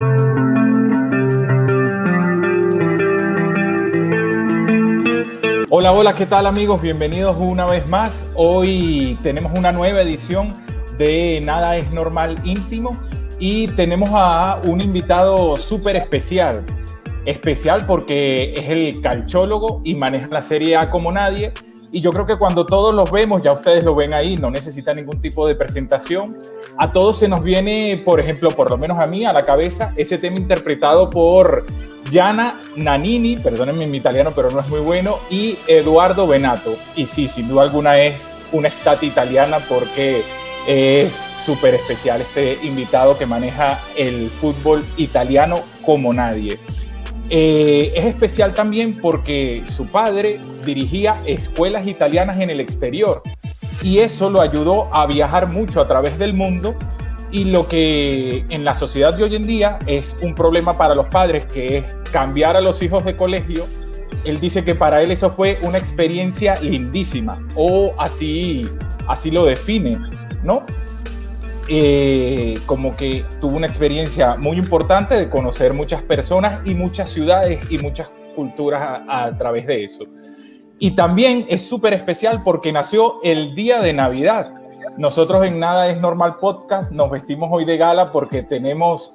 Hola, hola, ¿qué tal amigos? Bienvenidos una vez más. Hoy tenemos una nueva edición de Nada es Normal Íntimo y tenemos a un invitado súper especial. Especial porque es el calchólogo y maneja la Serie A como nadie. Y yo creo que cuando todos los vemos, ya ustedes lo ven ahí, no necesita ningún tipo de presentación. A todos se nos viene, por ejemplo, por lo menos a mí, a la cabeza, ese tema interpretado por Gianna Nannini, perdónenme mi italiano, pero no es muy bueno, y Eduardo Benato. Y sí, sin duda alguna es una estat italiana porque es súper especial este invitado que maneja el fútbol italiano como nadie. Es especial también porque su padre dirigía escuelas italianas en el exterior y eso lo ayudó a viajar mucho a través del mundo, y lo que en la sociedad de hoy en día es un problema para los padres, que es cambiar a los hijos de colegio. Él dice que para él eso fue una experiencia lindísima, o así lo define, ¿no? Como que tuvo una experiencia muy importante de conocer muchas personas y muchas ciudades y muchas culturas a través de eso. Y también es súper especial porque nació el día de Navidad. Nosotros en Nada es Normal Podcast nos vestimos hoy de gala porque tenemos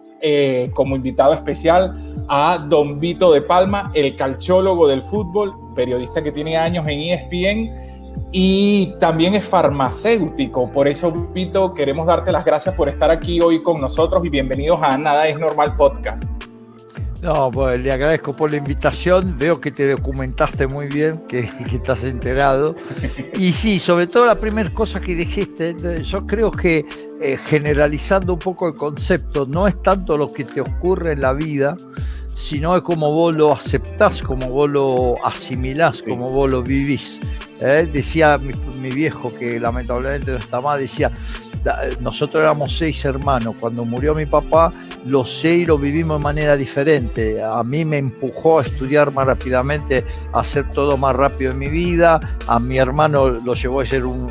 como invitado especial a Don Vito de Palma, el calchólogo del fútbol, periodista que tiene años en ESPN, y también es farmacéutico. Por eso, Vito, queremos darte las gracias por estar aquí hoy con nosotros y bienvenidos a Nada es Normal Podcast. No, pues le agradezco por la invitación. Veo que te documentaste muy bien, que estás enterado. Y sí, sobre todo la primera cosa que dijiste, yo creo que generalizando un poco el concepto, no es tanto lo que te ocurre en la vida, sino es como vos lo aceptás, como vos lo asimilás, sí, como vos lo vivís. Decía mi viejo, que lamentablemente no está más, decía: nosotros éramos 6 hermanos. Cuando murió mi papá, los 6 lo vivimos de manera diferente. A mí me empujó a estudiar más rápidamente, a hacer todo más rápido en mi vida. A mi hermano lo llevó a ser un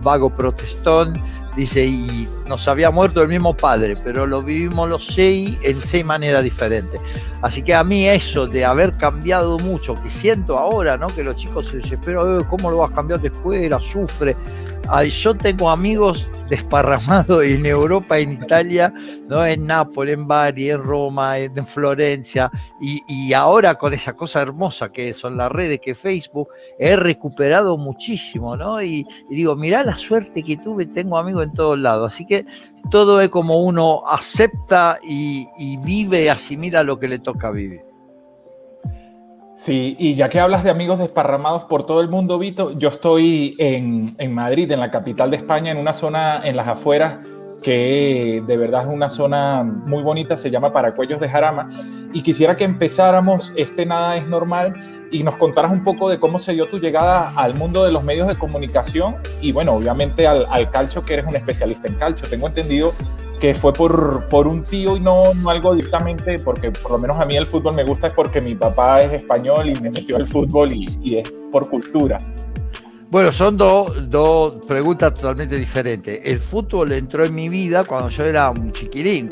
vago protestón. Dice, y nos había muerto el mismo padre, pero lo vivimos los 6 en 6 maneras diferentes. Así que a mí eso de haber cambiado mucho, que siento ahora, ¿no? Que los chicos se desesperan, ¿cómo lo vas a cambiar de escuela? Sufre. Yo tengo amigos desparramados en Europa, en Italia, ¿no? En Nápoles, en Bari, en Roma, en Florencia, y ahora con esa cosa hermosa que son las redes, que Facebook, he recuperado muchísimo, ¿no? Y digo, mirá la suerte que tuve, tengo amigos en todos lados. Así que todo es como uno acepta y vive y asimila lo que le toca vivir. Sí, y ya que hablas de amigos desparramados por todo el mundo, Vito, yo estoy en Madrid, en la capital de España, en una zona en las afueras que de verdad es una zona muy bonita, se llama Paracuellos de Jarama, y quisiera que empezáramos Nada es Normal y nos contaras un poco de cómo se dio tu llegada al mundo de los medios de comunicación y, bueno, obviamente al calcio, que eres un especialista en calcio. Tengo entendido que fue por un tío y no algo directamente, porque por lo menos a mí el fútbol me gusta, es porque mi papá es español y me metió al fútbol y es por cultura. Bueno, son dos preguntas totalmente diferentes. El fútbol entró en mi vida cuando yo era un chiquilín,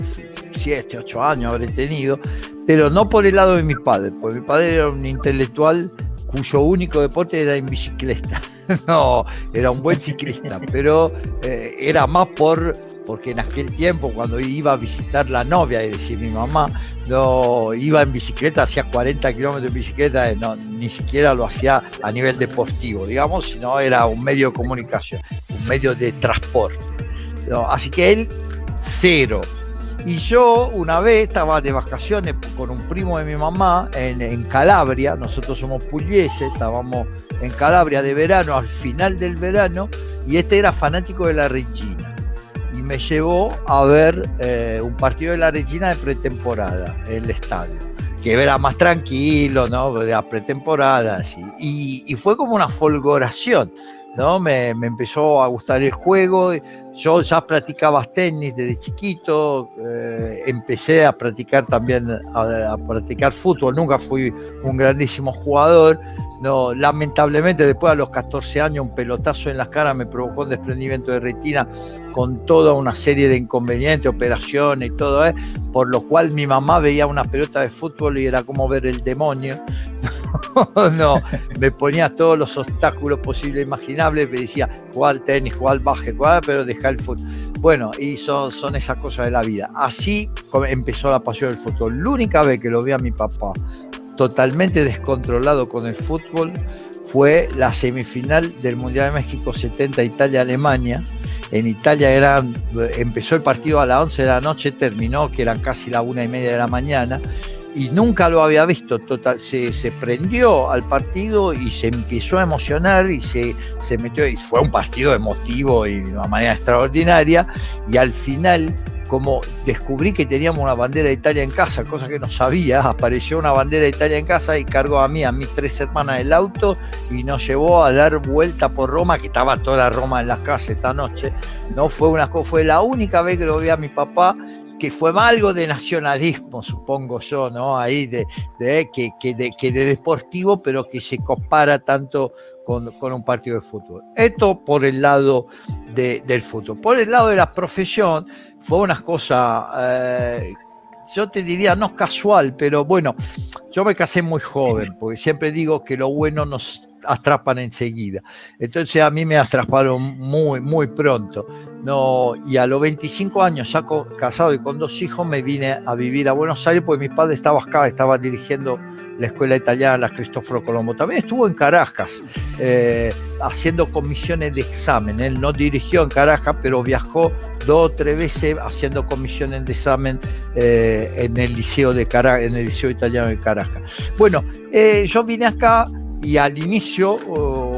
7, 8 años habré tenido, pero no por el lado de mi padre, porque mi padre era un intelectual cuyo único deporte era en bicicleta. No, era un buen ciclista, pero era más porque en aquel tiempo, cuando iba a visitar la novia, es decir, mi mamá, no iba en bicicleta, hacía 40 kilómetros de bicicleta, no, ni siquiera lo hacía a nivel deportivo, digamos, sino era un medio de comunicación, un medio de transporte. No, así que él, cero. Y yo una vez estaba de vacaciones con un primo de mi mamá en Calabria. Nosotros somos pugliese, estábamos en Calabria de verano, al final del verano, y este era fanático de la Regina y me llevó a ver un partido de la Regina de pretemporada en el estadio, que era más tranquilo, ¿no? De la pretemporada, así. Y fue como una folgoración, ¿no? Me empezó a gustar el juego. Yo ya practicaba tenis desde chiquito, empecé a practicar también, a practicar fútbol. Nunca fui un grandísimo jugador. No, lamentablemente después a los 14 años un pelotazo en la cara me provocó un desprendimiento de retina con toda una serie de inconvenientes, operaciones y todo, por lo cual mi mamá veía una pelota de fútbol y era como ver el demonio. No, me ponía todos los obstáculos posibles e imaginables, me decía, juega al tenis, juega al básquet, pero deja el fútbol. Bueno, y son esas cosas de la vida. Así empezó la pasión del fútbol. La única vez que lo vi a mi papá totalmente descontrolado con el fútbol fue la semifinal del Mundial de México 70, Italia-Alemania. En Italia empezó el partido a las 11 de la noche, terminó que eran casi las 1:30 de la mañana, y nunca lo había visto. Se prendió al partido y se empezó a emocionar y se metió, y fue un partido emotivo y de una manera extraordinaria, y al final, como descubrí que teníamos una bandera de Italia en casa, cosa que no sabía, apareció una bandera de Italia en casa y cargó a mí, a mis 3 hermanas el auto y nos llevó a dar vuelta por Roma, que estaba toda Roma en las calles esta noche. No fue la única vez que lo vi a mi papá, que fue algo de nacionalismo, supongo yo, ¿no? Ahí de deportivo, pero que se compara tanto con un partido de fútbol. Esto por el lado del fútbol. Por el lado de la profesión, fue una cosa, yo te diría, no casual, pero bueno, yo me casé muy joven, porque siempre digo que lo bueno nos atrapan enseguida. Entonces a mí me atraparon muy, muy pronto. No, y a los 25 años, ya casado y con 2 hijos, me vine a vivir a Buenos Aires, porque mi padre estaba acá, estaba dirigiendo la escuela italiana, la Cristoforo Colombo. También estuvo en Caracas, haciendo comisiones de examen. Él no dirigió en Caracas, pero viajó 2 o 3 veces haciendo comisiones de examen en el liceo de Caracas, en el liceo italiano de Caracas. Bueno, yo vine acá y al inicio,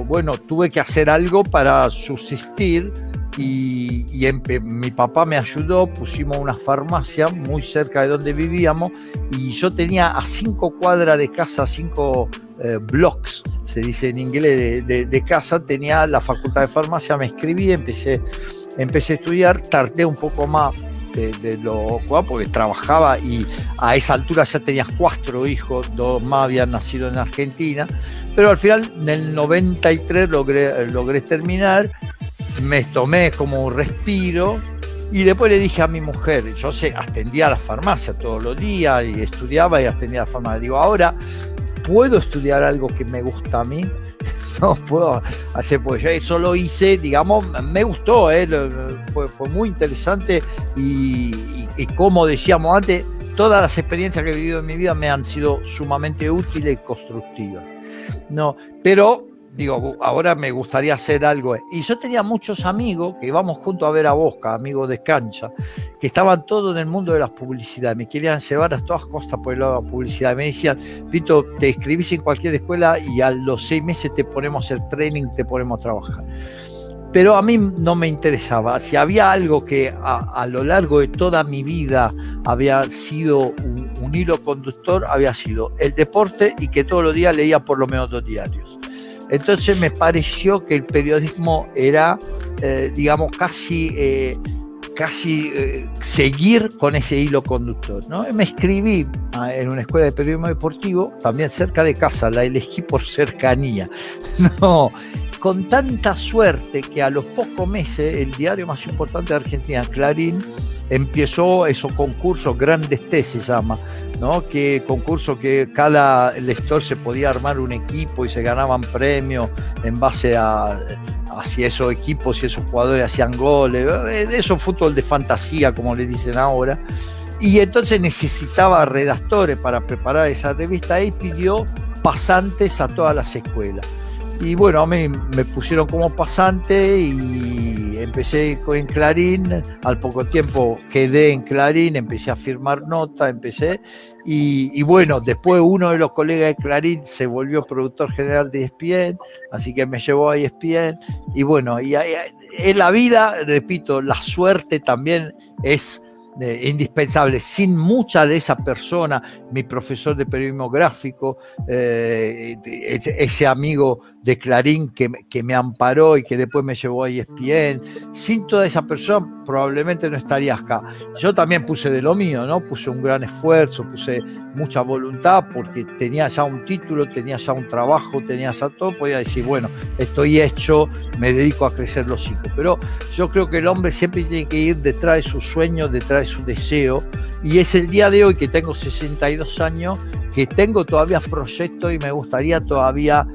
bueno, tuve que hacer algo para subsistir. Y mi papá me ayudó, pusimos una farmacia muy cerca de donde vivíamos, y yo tenía a 5 cuadras de casa, 5 blocks, se dice en inglés, de casa, tenía la facultad de farmacia, me inscribí, empecé a estudiar, tardé un poco más de lo porque trabajaba, y a esa altura ya tenía 4 hijos, 2 más habían nacido en Argentina, pero al final en el 93 logré terminar. Me tomé como un respiro y después le dije a mi mujer, yo atendía a la farmacia todos los días y estudiaba y atendía a la farmacia. Digo, ahora puedo estudiar algo que me gusta a mí, no puedo hacer, pues yo eso lo hice, digamos, me gustó, fue muy interesante y como decíamos antes, todas las experiencias que he vivido en mi vida me han sido sumamente útiles y constructivas. No, pero digo, ahora me gustaría hacer algo. Y yo tenía muchos amigos que íbamos juntos a ver a Boca, amigos de cancha, que estaban todos en el mundo de las publicidades. Me querían llevar a todas costas por el lado de la publicidad. Me decían, Vito, te inscribís en cualquier escuela y a los 6 meses te ponemos a hacer training, te ponemos a trabajar. Pero a mí no me interesaba. Si había algo que a lo largo de toda mi vida había sido un hilo conductor, había sido el deporte, y que todos los días leía por lo menos 2 diarios. Entonces me pareció que el periodismo era, digamos, casi seguir con ese hilo conductor, ¿no? Me inscribí en una escuela de periodismo deportivo, también cerca de casa, la elegí por cercanía, ¿no? Con tanta suerte que a los pocos meses el diario más importante de Argentina, Clarín, empezó esos concursos, Grandes T se llama, ¿no? Que concurso que cada lector se podía armar un equipo y se ganaban premios en base a si esos equipos, si esos jugadores hacían goles, eso fútbol de fantasía, como le dicen ahora. Y entonces necesitaba redactores para preparar esa revista y pidió pasantes a todas las escuelas. Y bueno, a mí me pusieron como pasante y empecé en Clarín. Al poco tiempo quedé en Clarín, empecé a firmar notas, y bueno, después uno de los colegas de Clarín se volvió productor general de ESPN, así que me llevó a ESPN. Y bueno, y en la vida, repito, la suerte también es indispensable. Sin mucha de esa persona, mi profesor de periodismo gráfico, ese amigo de Clarín que me amparó y que después me llevó a ESPN, sin toda esa persona probablemente no estaría acá. Yo también puse de lo mío, ¿no? Puse un gran esfuerzo, puse mucha voluntad porque tenía ya un título, tenía ya un trabajo, tenía ya todo, podía decir, bueno, estoy hecho, me dedico a crecer los hijos. Pero yo creo que el hombre siempre tiene que ir detrás de su sueño, detrás de su deseo, y es el día de hoy que tengo 62 años, que tengo todavía proyectos y me gustaría todavía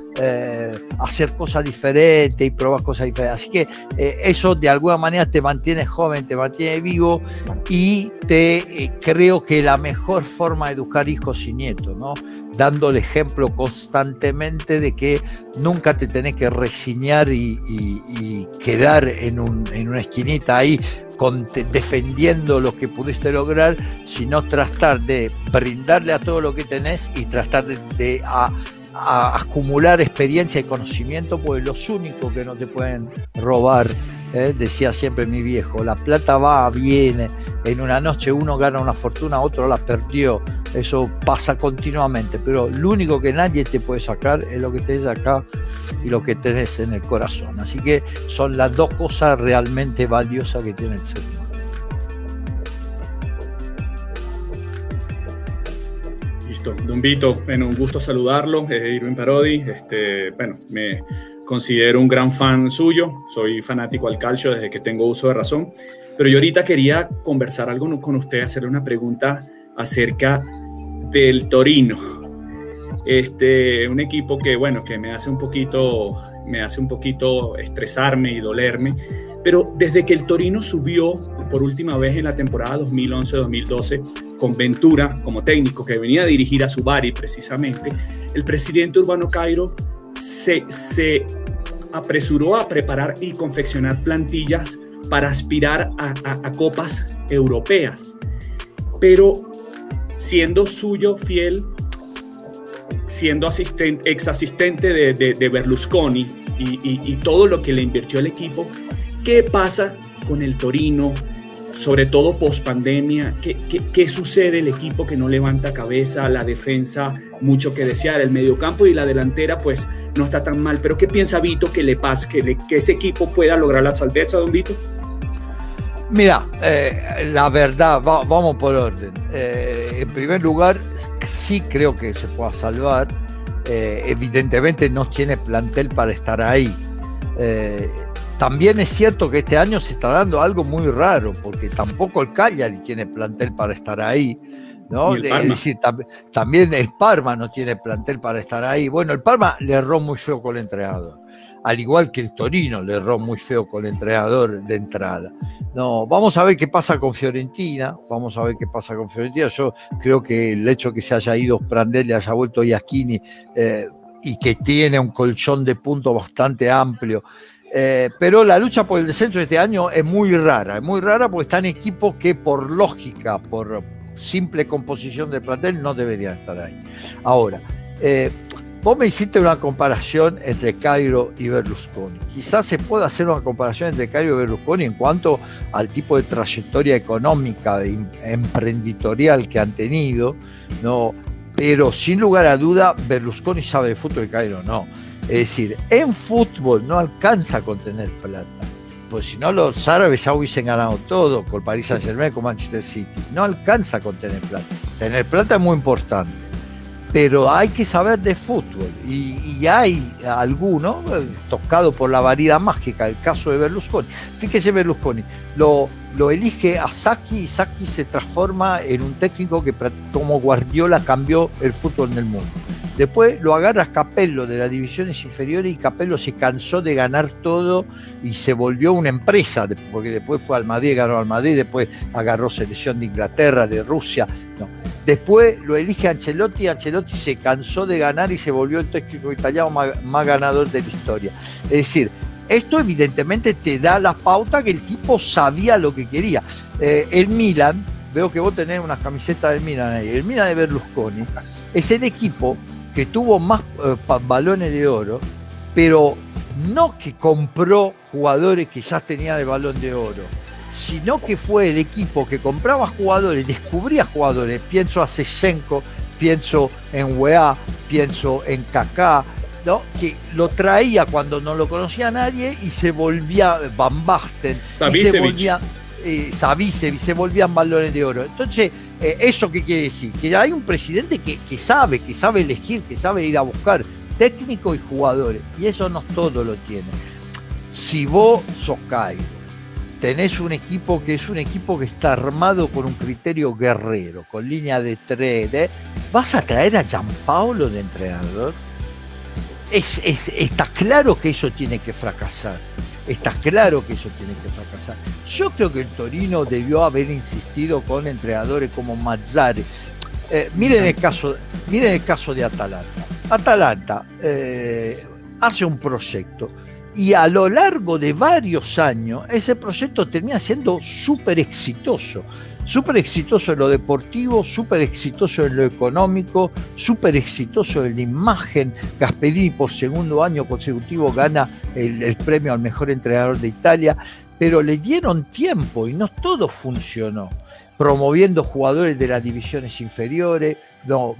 hacer cosas diferentes y probar cosas diferentes. Así que eso de alguna manera te mantiene joven, te mantiene vivo y creo que la mejor forma de educar hijos y nietos, ¿no? Dándole ejemplo constantemente de que nunca te tenés que resignar y quedar en una esquinita ahí defendiendo lo que pudiste lograr, sino tratar de brindarle a todo lo que tenés y tratar de acumular experiencia y conocimiento, pues los únicos que no te pueden robar, decía siempre mi viejo, la plata va, viene, en una noche uno gana una fortuna, otro la perdió, eso pasa continuamente, pero lo único que nadie te puede sacar es lo que tenés acá y lo que tenés en el corazón. Así que son las dos cosas realmente valiosas que tiene el ser humano. Listo, Don Vito, bueno, un gusto saludarlo, Irving Parodi, bueno, me considero un gran fan suyo, soy fanático al calcio desde que tengo uso de razón, pero yo ahorita quería conversar algo con usted, hacerle una pregunta acerca del Torino, un equipo que, bueno, que me hace un poquito estresarme y dolerme, pero desde que el Torino subió por última vez en la temporada 2011-2012 con Ventura como técnico, que venía a dirigir a su Bari precisamente, el presidente Urbano Cairo se apresuró a preparar y confeccionar plantillas para aspirar a copas europeas, pero siendo suyo fiel, siendo ex asistente de Berlusconi y todo lo que le invirtió el equipo, ¿qué pasa con el Torino? Sobre todo post pandemia, ¿qué sucede? El equipo que no levanta cabeza, la defensa mucho que desear, el mediocampo y la delantera pues no está tan mal, pero ¿qué piensa Vito que le pase, que ese equipo pueda lograr la salvación, don Vito? Mira, la verdad, vamos por orden. En primer lugar, sí creo que se pueda salvar. Evidentemente no tiene plantel para estar ahí. También es cierto que este año se está dando algo muy raro, porque tampoco el Cagliari tiene plantel para estar ahí, ¿no? Es decir, también el Parma no tiene plantel para estar ahí. Bueno, el Parma le erró muy feo con el entrenador, al igual que el Torino le erró muy feo con el entrenador de entrada. No, vamos a ver qué pasa con Fiorentina, Yo creo que el hecho que se haya ido Prandelli, haya vuelto Iachini y que tiene un colchón de puntos bastante amplio, pero la lucha por el descenso de este año es muy rara porque están equipos que por lógica, por simple composición de plantel, no deberían estar ahí. Ahora, vos me hiciste una comparación entre Cairo y Berlusconi. Quizás se pueda hacer una comparación entre Cairo y Berlusconi en cuanto al tipo de trayectoria económica, emprenditorial que han tenido, ¿no? Pero sin lugar a duda, Berlusconi sabe de fútbol y Cairo no. Es decir, en fútbol no alcanza con tener plata, pues si no los árabes ya hubiesen ganado todo con Paris Saint-Germain, con Manchester City. No alcanza con tener plata. Tener plata es muy importante, pero hay que saber de fútbol y hay alguno tocado por la varita mágica, el caso de Berlusconi. Fíjese, Berlusconi lo elige a Sacchi y Sacchi se transforma en un técnico que como Guardiola cambió el fútbol en el mundo. Después lo agarra Capello de las divisiones inferiores y Capello se cansó de ganar todo y se volvió una empresa, porque después fue al Madrid, ganó al Madrid, después agarró selección de Inglaterra, de Rusia. No. Después lo elige Ancelotti, Ancelotti se cansó de ganar y se volvió el técnico italiano más ganador de la historia. Es decir, esto evidentemente te da la pauta que el tipo sabía lo que quería. El Milan, veo que vos tenés unas camisetas del Milan ahí, el Milan de Berlusconi es el equipo que tuvo más balones de oro, pero no que compró jugadores que ya tenían el balón de oro, sino que fue el equipo que compraba jugadores, descubría jugadores. Pienso a Shevchenko, pienso en Weah, pienso en Kaká, ¿no? Que lo traía cuando no lo conocía nadie y se volvía Van Basten, Savicevic, se volvían balones de oro. Entonces, ¿eso qué quiere decir? Que hay un presidente que sabe elegir, que sabe ir a buscar técnico y jugadores, y eso no todo lo tiene. Si vos sos Cairo, tenés un equipo que está armado con un criterio guerrero, con línea de 3, ¿vas a traer a Gianpaolo de entrenador? Está claro que eso tiene que fracasar. Yo creo que el Torino debió haber insistido con entrenadores como Mazzarri. Miren el caso de Atalanta. Atalanta hace un proyecto y a lo largo de varios años ese proyecto termina siendo súper exitoso en lo deportivo, súper exitoso en lo económico, súper exitoso en la imagen. Gasperini por segundo año consecutivo gana el premio al mejor entrenador de Italia, pero le dieron tiempo y no todo funcionó. Promoviendo jugadores de las divisiones inferiores,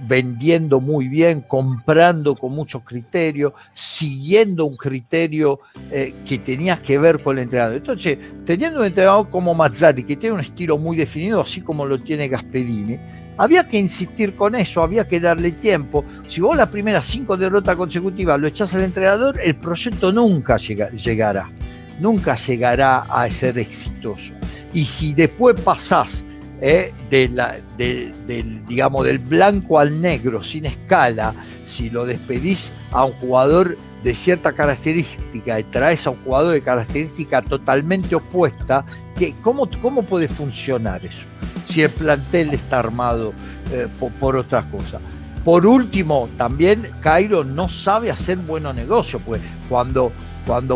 vendiendo muy bien, comprando con mucho criterio, siguiendo un criterio que tenía que ver con el entrenador. Entonces, teniendo un entrenador como Mazzarri, que tiene un estilo muy definido, así como lo tiene Gasperini, había que insistir con eso, había que darle tiempo. Si vos las primeras 5 derrotas consecutivas lo echás al entrenador, el proyecto nunca llegará a ser exitoso. Y si después pasás del blanco al negro sin escala, si lo despedís a un jugador de cierta característica y traes a un jugador de característica totalmente opuesta, ¿cómo puede funcionar eso? Si el plantel está armado por otra cosa. Por último, también Cairo no sabe hacer buenos negocios, pues cuando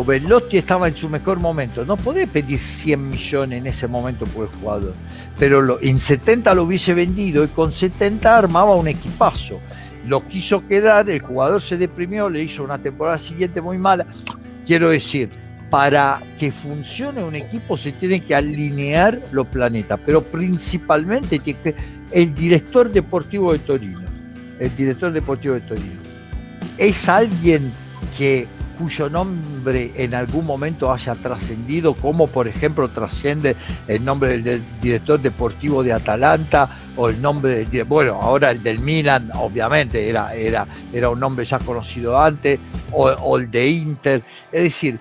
Belotti estaba en su mejor momento, no podés pedir 100 millones en ese momento por el jugador, pero en 70 lo hubiese vendido y con 70 armaba un equipazo. Lo quiso quedar, el jugador se deprimió, le hizo una temporada siguiente muy mala. Quiero decir, para que funcione un equipo se tienen que alinear los planetas, pero principalmente el director deportivo de Torino es alguien cuyo nombre en algún momento haya trascendido, como por ejemplo trasciende el nombre del director deportivo de Atalanta o el nombre ahora el del Milan, obviamente era un nombre ya conocido antes, o el de Inter. Es decir,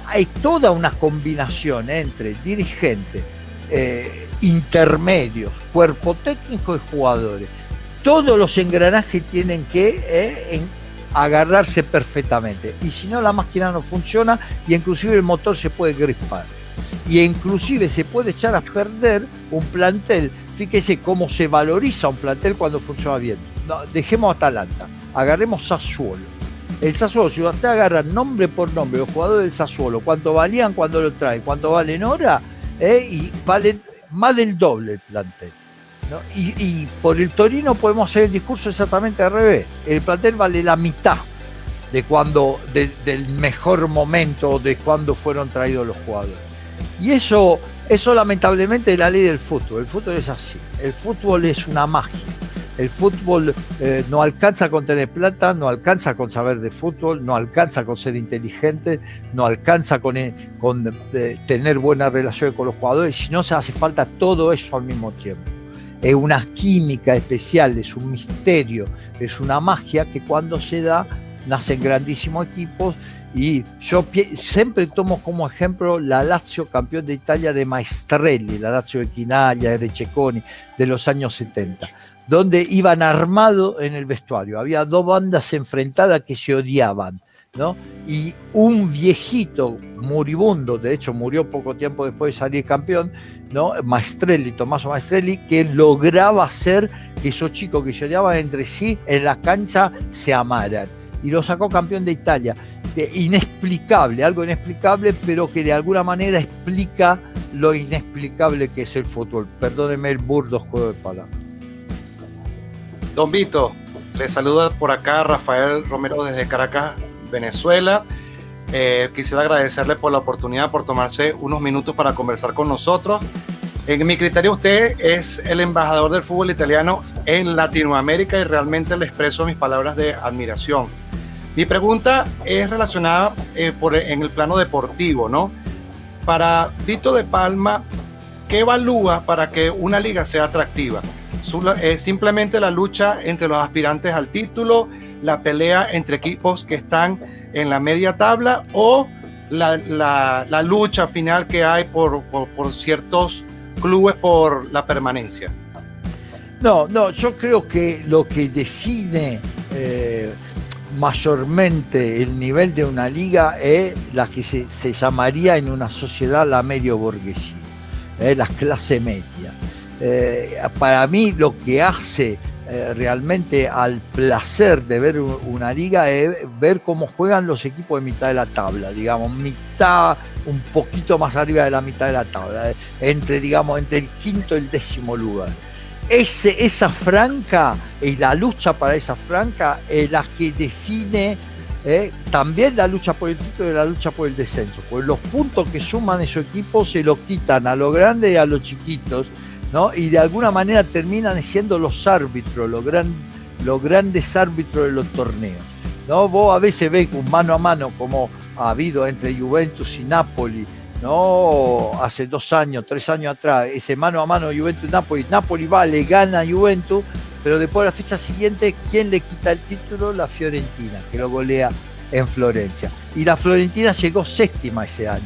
hay toda una combinación entre dirigentes, intermedios, cuerpo técnico y jugadores. Todos los engranajes tienen que agarrarse perfectamente, y si no la máquina no funciona, y inclusive el motor se puede grispar, y inclusive se puede echar a perder un plantel. Fíjese cómo se valoriza un plantel cuando funciona bien. Dejemos Atalanta, agarremos Sassuolo. El Sassuolo, si usted agarra nombre por nombre los jugadores del Sassuolo, cuánto valían cuando lo traen, cuánto valen ahora, y valen más del doble el plantel, ¿no? Y por el Torino podemos hacer el discurso exactamente al revés. El plantel vale la mitad del mejor momento de cuando fueron traídos los jugadores. Y eso lamentablemente es la ley del fútbol. El fútbol es así. El fútbol es una magia. El fútbol no alcanza con tener plata, no alcanza con saber de fútbol, no alcanza con ser inteligente, no alcanza con tener buenas relaciones con los jugadores, sino se hace falta todo eso al mismo tiempo. Es una química especial, es un misterio, es una magia que cuando se da nacen grandísimos equipos. Y yo siempre tomo como ejemplo la Lazio campeón de Italia de Maestrelli, la Lazio de Chinaglia, de Cecconi, de los años 70, donde iban armados en el vestuario. Había dos bandas enfrentadas que se odiaban, ¿no? Y un viejito moribundo, de hecho murió poco tiempo después de salir campeón, ¿no? Maestrelli, Tommaso Maestrelli, que lograba hacer que esos chicos que se odiaban entre sí en la cancha se amaran. Y lo sacó campeón de Italia. Inexplicable, algo inexplicable, pero que de alguna manera explica lo inexplicable que es el fútbol. Perdóneme el burdo juego de palabras. Don Vito, le saluda por acá Rafael Romero desde Caracas, Venezuela. Quisiera agradecerle por la oportunidad, por tomarse unos minutos para conversar con nosotros. En mi criterio, usted es el embajador del fútbol italiano en Latinoamérica y realmente le expreso mis palabras de admiración. Mi pregunta es relacionada en el plano deportivo, ¿no? Para Tito de Palma, ¿qué evalúa para que una liga sea atractiva? ¿Simplemente la lucha entre los aspirantes al título, la pelea entre equipos que están en la media tabla o la lucha final que hay por ciertos clubes por la permanencia? No, yo creo que lo que define mayormente el nivel de una liga es la que se llamaría en una sociedad la medio burguesía, la clase media. Para mí lo que hace realmente al placer de ver una liga es ver cómo juegan los equipos de mitad de la tabla, digamos, mitad, un poquito más arriba de la mitad de la tabla, entre el quinto y el 10º lugar. Esa franca y la lucha para esa franca es la que define también la lucha por el título y la lucha por el descenso, porque los puntos que suman esos equipos se los quitan a los grandes y a los chiquitos, ¿no? Y de alguna manera terminan siendo los árbitros, los grandes árbitros de los torneos, ¿no? Vos a veces ves un mano a mano como ha habido entre Juventus y Napoli, ¿no? Hace 2 años, 3 años atrás, ese mano a mano Juventus y Napoli, Napoli va, le gana a Juventus, pero después de la fecha siguiente, ¿quién le quita el título? La Fiorentina, que lo golea en Florencia. Y la Fiorentina llegó 7ª ese año,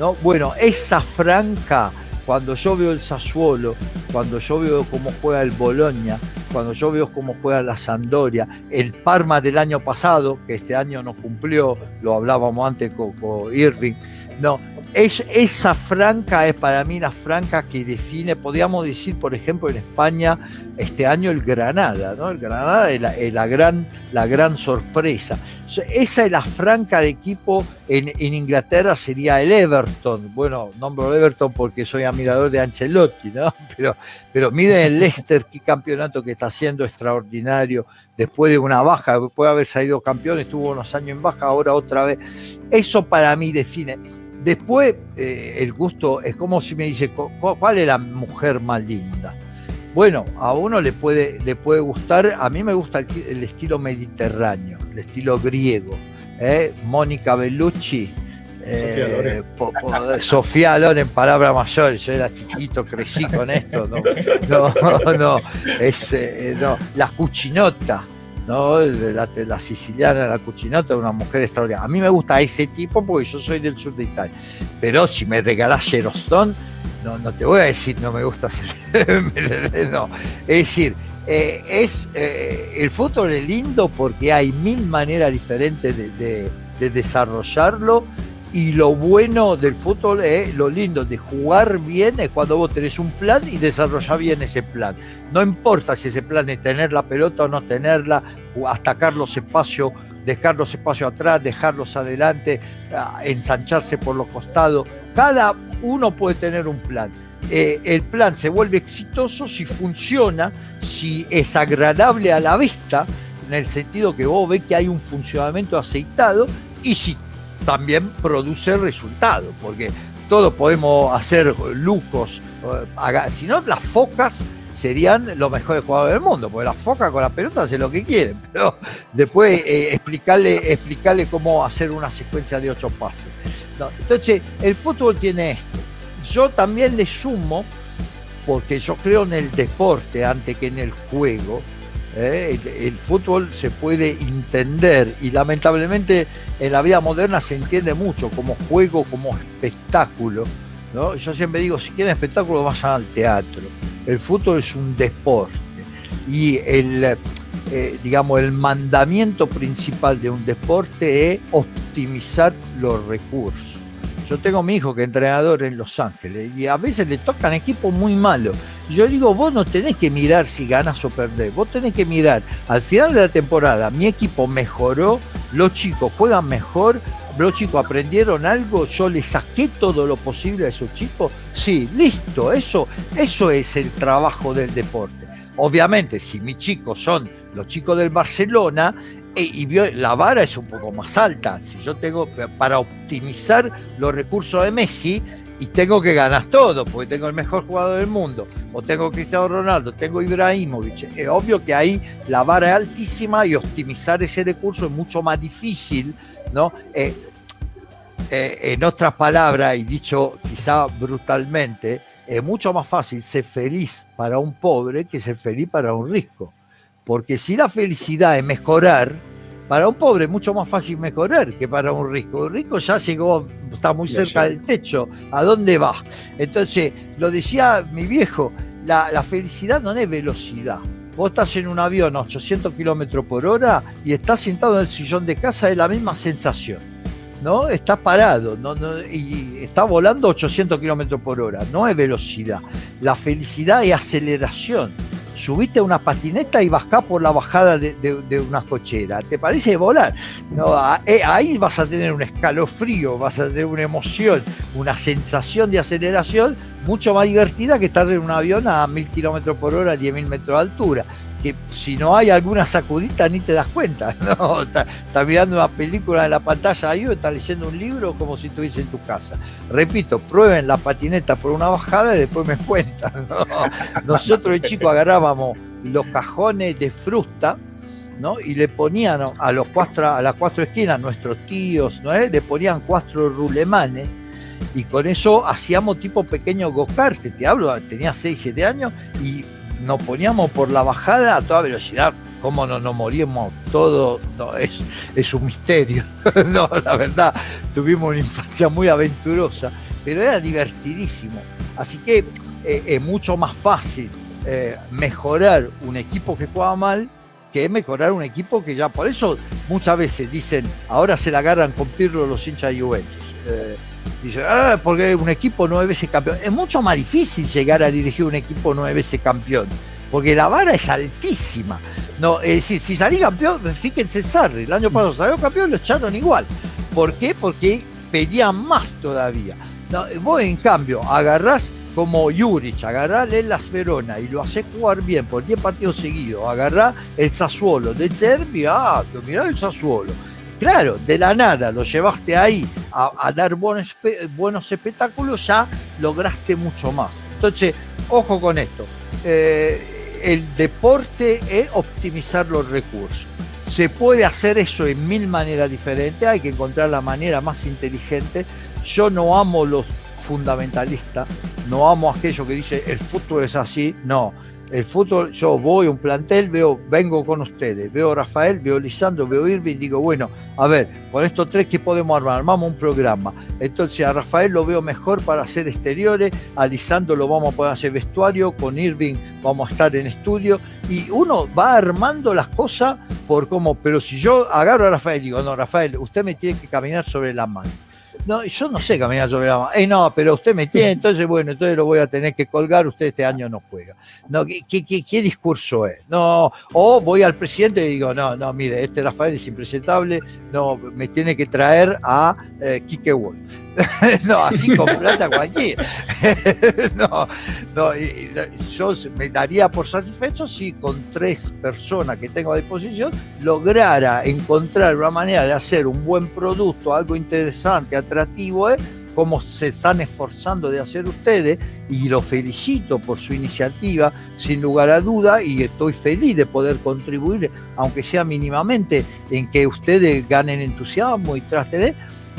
¿no? Bueno, esa franca, cuando yo veo el Sassuolo, cuando yo veo cómo juega el Bologna, cuando yo veo cómo juega la Sampdoria, el Parma del año pasado, que este año no cumplió, lo hablábamos antes con Irving, no, esa franca es para mí la franca que define, podríamos decir, por ejemplo, en España, este año el Granada, ¿no? El Granada es la gran sorpresa. Esa es la franca de equipo. En Inglaterra sería el Everton. Bueno, nombro Everton porque soy admirador de Ancelotti, ¿no? Pero miren el Leicester, qué campeonato que está haciendo, extraordinario, después de una baja, después de haber salido campeón, estuvo unos años en baja, ahora otra vez. Eso para mí define. Después, el gusto es como si me dice, ¿cuál es la mujer más linda? Bueno, a uno le puede gustar, a mí me gusta el estilo mediterráneo, el estilo griego. Mónica Bellucci, Sofía Loren, palabra mayor, yo era chiquito, crecí con esto, la Cucinotta, ¿no? La siciliana, la Cucinotta, una mujer extraordinaria. A mí me gusta ese tipo porque yo soy del sur de Italia, pero si me regalás Yerostón, no te voy a decir no me gusta no. Es decir, el fútbol es lindo porque hay 1000 maneras diferentes de desarrollarlo, y lo bueno del fútbol es lo lindo de jugar bien, es cuando vos tenés un plan y desarrollás bien ese plan. No importa si ese plan es tener la pelota o no tenerla, atacar los espacios, dejar los espacios atrás, dejarlos adelante, ensancharse por los costados. Cada uno puede tener un plan. El plan se vuelve exitoso si funciona, si es agradable a la vista, en el sentido que vos ves que hay un funcionamiento aceitado, y si también produce resultados, porque todos podemos hacer lucos, si no, las focas serían los mejores jugadores del mundo, porque las focas con la pelota hacen lo que quieren, pero después explicarle cómo hacer una secuencia de 8 pases. No, entonces, el fútbol tiene esto. Yo también le sumo, porque yo creo en el deporte antes que en el juego. El fútbol se puede entender, y lamentablemente en la vida moderna se entiende mucho como juego, como espectáculo, ¿no? Yo siempre digo, si quieren espectáculo vayan al teatro. El fútbol es un deporte, y el mandamiento principal de un deporte es optimizar los recursos. Yo tengo a mi hijo que es entrenador en Los Ángeles, y a veces le tocan equipos muy malos. Yo digo, vos no tenés que mirar si ganas o perdés, vos tenés que mirar al final de la temporada, mi equipo mejoró, los chicos juegan mejor, los chicos aprendieron algo, yo les saqué todo lo posible a esos chicos. Sí, listo, eso es el trabajo del deporte. Obviamente, si mis chicos son los chicos del Barcelona, la vara es un poco más alta. Si yo tengo para optimizar los recursos de Messi, y tengo que ganar todo, porque tengo el mejor jugador del mundo, o tengo Cristiano Ronaldo, tengo Ibrahimovic, es obvio que ahí la vara es altísima y optimizar ese recurso es mucho más difícil, ¿no? En otras palabras, y dicho quizá brutalmente, es mucho más fácil ser feliz para un pobre que ser feliz para un rico, porque si la felicidad es mejorar, para un pobre es mucho más fácil mejorar que para un rico. El rico ya llegó, está muy cerca del techo. ¿A dónde va? Entonces, lo decía mi viejo, la felicidad no es velocidad. Vos estás en un avión a 800 kilómetros por hora y estás sentado en el sillón de casa, es la misma sensación, ¿no? Estás parado y está volando 800 kilómetros por hora. No es velocidad. La felicidad es aceleración. Subiste a una patineta y bajás por la bajada de una cochera. ¿Te parece volar? No, ahí vas a tener un escalofrío, vas a tener una emoción, una sensación de aceleración mucho más divertida que estar en un avión a 1000 kilómetros por hora, 10.000 metros de altura. Que si no hay alguna sacudita ni te das cuenta, ¿no? Estás mirando una película en la pantalla ahí o estás leyendo un libro como si estuviese en tu casa. Repito, prueben la patineta por una bajada y después me cuentan, ¿no? Nosotros de chicos agarrábamos los cajones de fruta, ¿no? Y le ponían a las cuatro esquinas, nuestros tíos, ¿no? Le ponían 4 rulemanes y con eso hacíamos tipo pequeños go-kart. Te hablo, tenía 6, 7 años y nos poníamos por la bajada a toda velocidad. ¿Cómo no nos moríamos todos? No, es un misterio. No, la verdad, tuvimos una infancia muy aventurosa, pero era divertidísimo. Así que es mucho más fácil mejorar un equipo que juega mal que mejorar un equipo que ya... Por eso muchas veces dicen, ahora se la agarran con Pirlo los hinchas de Juventus. Dice, porque un equipo 9 veces campeón. Es mucho más difícil llegar a dirigir un equipo 9 veces campeón, porque la vara es altísima. No, si salí campeón, fíjense Sarri, el año pasado salió campeón, lo echaron igual. ¿Por qué? Porque pedían más todavía. No, vos en cambio agarrás como Juric, agarrá el Hellas Verona y lo hace jugar bien por 10 partidos seguidos, agarrá el Sassuolo del Cervi, mirá el Sassuolo. Claro, de la nada lo llevaste ahí a dar buenos espectáculos, ya lograste mucho más. Entonces, ojo con esto. El deporte es optimizar los recursos. Se puede hacer eso en 1000 maneras diferentes, hay que encontrar la manera más inteligente. Yo no amo los fundamentalistas, no amo aquello que dice el fútbol es así, no. El fútbol, yo voy a un plantel, vengo con ustedes, veo a Rafael, veo a Lisandro, veo a Irving, digo, bueno, a ver, con estos 3 que podemos armar, armamos un programa. Entonces a Rafael lo veo mejor para hacer exteriores, a Lisandro lo vamos a poder hacer vestuario, con Irving vamos a estar en estudio, y uno va armando las cosas por cómo, pero si yo agarro a Rafael y digo, no, Rafael, usted me tiene que caminar sobre la mano. No, yo no sé caminar sobre la mano. No, pero usted me tiene, entonces bueno, entonces lo voy a tener que colgar, usted este año no juega. No, ¿qué discurso es? No, o voy al presidente y digo, no, mire, este Rafael es impresentable, no, me tiene que traer a Quique Wolf. No, así con plata cualquiera. No, yo me daría por satisfecho si con 3 personas que tengo a disposición lograra encontrar una manera de hacer un buen producto, algo interesante, atractivo, como se están esforzando de hacer ustedes, y lo felicito por su iniciativa, sin lugar a duda, y estoy feliz de poder contribuir, aunque sea mínimamente, en que ustedes ganen entusiasmo y traten de...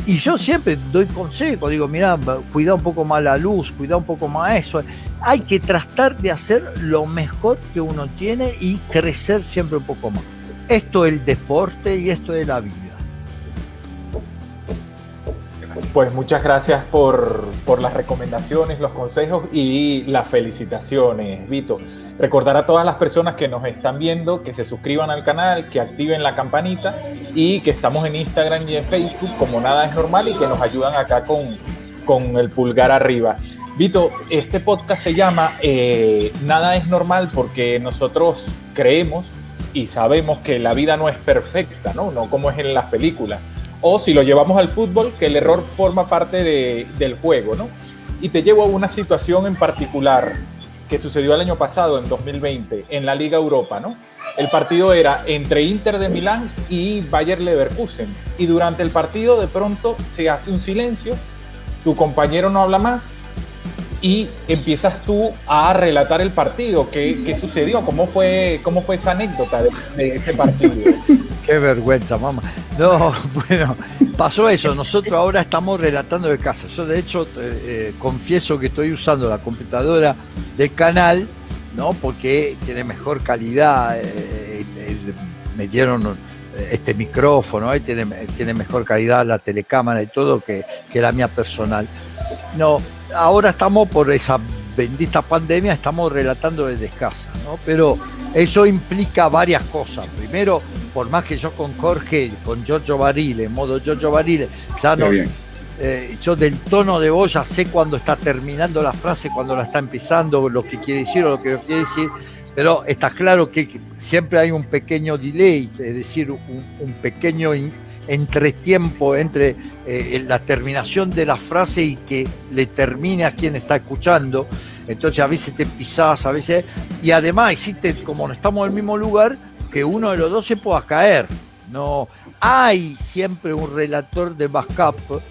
Y yo siempre doy consejo, digo, mirá, cuida un poco más la luz, cuida un poco más eso. Hay que tratar de hacer lo mejor que uno tiene y crecer siempre un poco más. Esto es el deporte y esto es la vida. Pues muchas gracias por las recomendaciones, los consejos y las felicitaciones, Vito. Recordar a todas las personas que nos están viendo que se suscriban al canal, que activen la campanita y que estamos en Instagram y en Facebook como Nada es Normal y que nos ayudan acá con el pulgar arriba. Vito, este podcast se llama Nada es Normal porque nosotros creemos y sabemos que la vida no es perfecta, ¿no? No como es en las películas. O si lo llevamos al fútbol, que el error forma parte del juego, ¿no? Y te llevo a una situación en particular. que sucedió el año pasado, en 2020, en la Liga Europa, ¿no? El partido era entre Inter de Milán y Bayer Leverkusen. Y durante el partido, de pronto, se hace un silencio, tu compañero no habla más y empiezas tú a relatar el partido. ¿Qué sucedió? ¿Cómo fue esa anécdota de ese partido? Qué vergüenza, mamá. No, bueno, pasó eso. Nosotros ahora estamos relatando de casa. Yo, de hecho, confieso que estoy usando la computadora del canal, ¿no? Porque tiene mejor calidad. Me dieron este micrófono, tiene mejor calidad la telecámara y todo que la mía personal. No, ahora estamos, por esa bendita pandemia, estamos relatando desde casa, ¿no? Pero eso implica varias cosas. Primero, por más que yo con Jorge, con Giorgio Barile, en modo Giorgio Barile, ya no, yo del tono de voz ya sé cuando está terminando la frase, cuando la está empezando, lo que quiere decir o lo que no quiere decir, pero está claro que siempre hay un pequeño delay, es decir, un pequeño entretiempo entre la terminación de la frase y que le termine a quien está escuchando. Entonces a veces te pisás, a veces, y además existe, como no estamos en el mismo lugar, que uno de los dos se pueda caer. No hay siempre un relator de backup,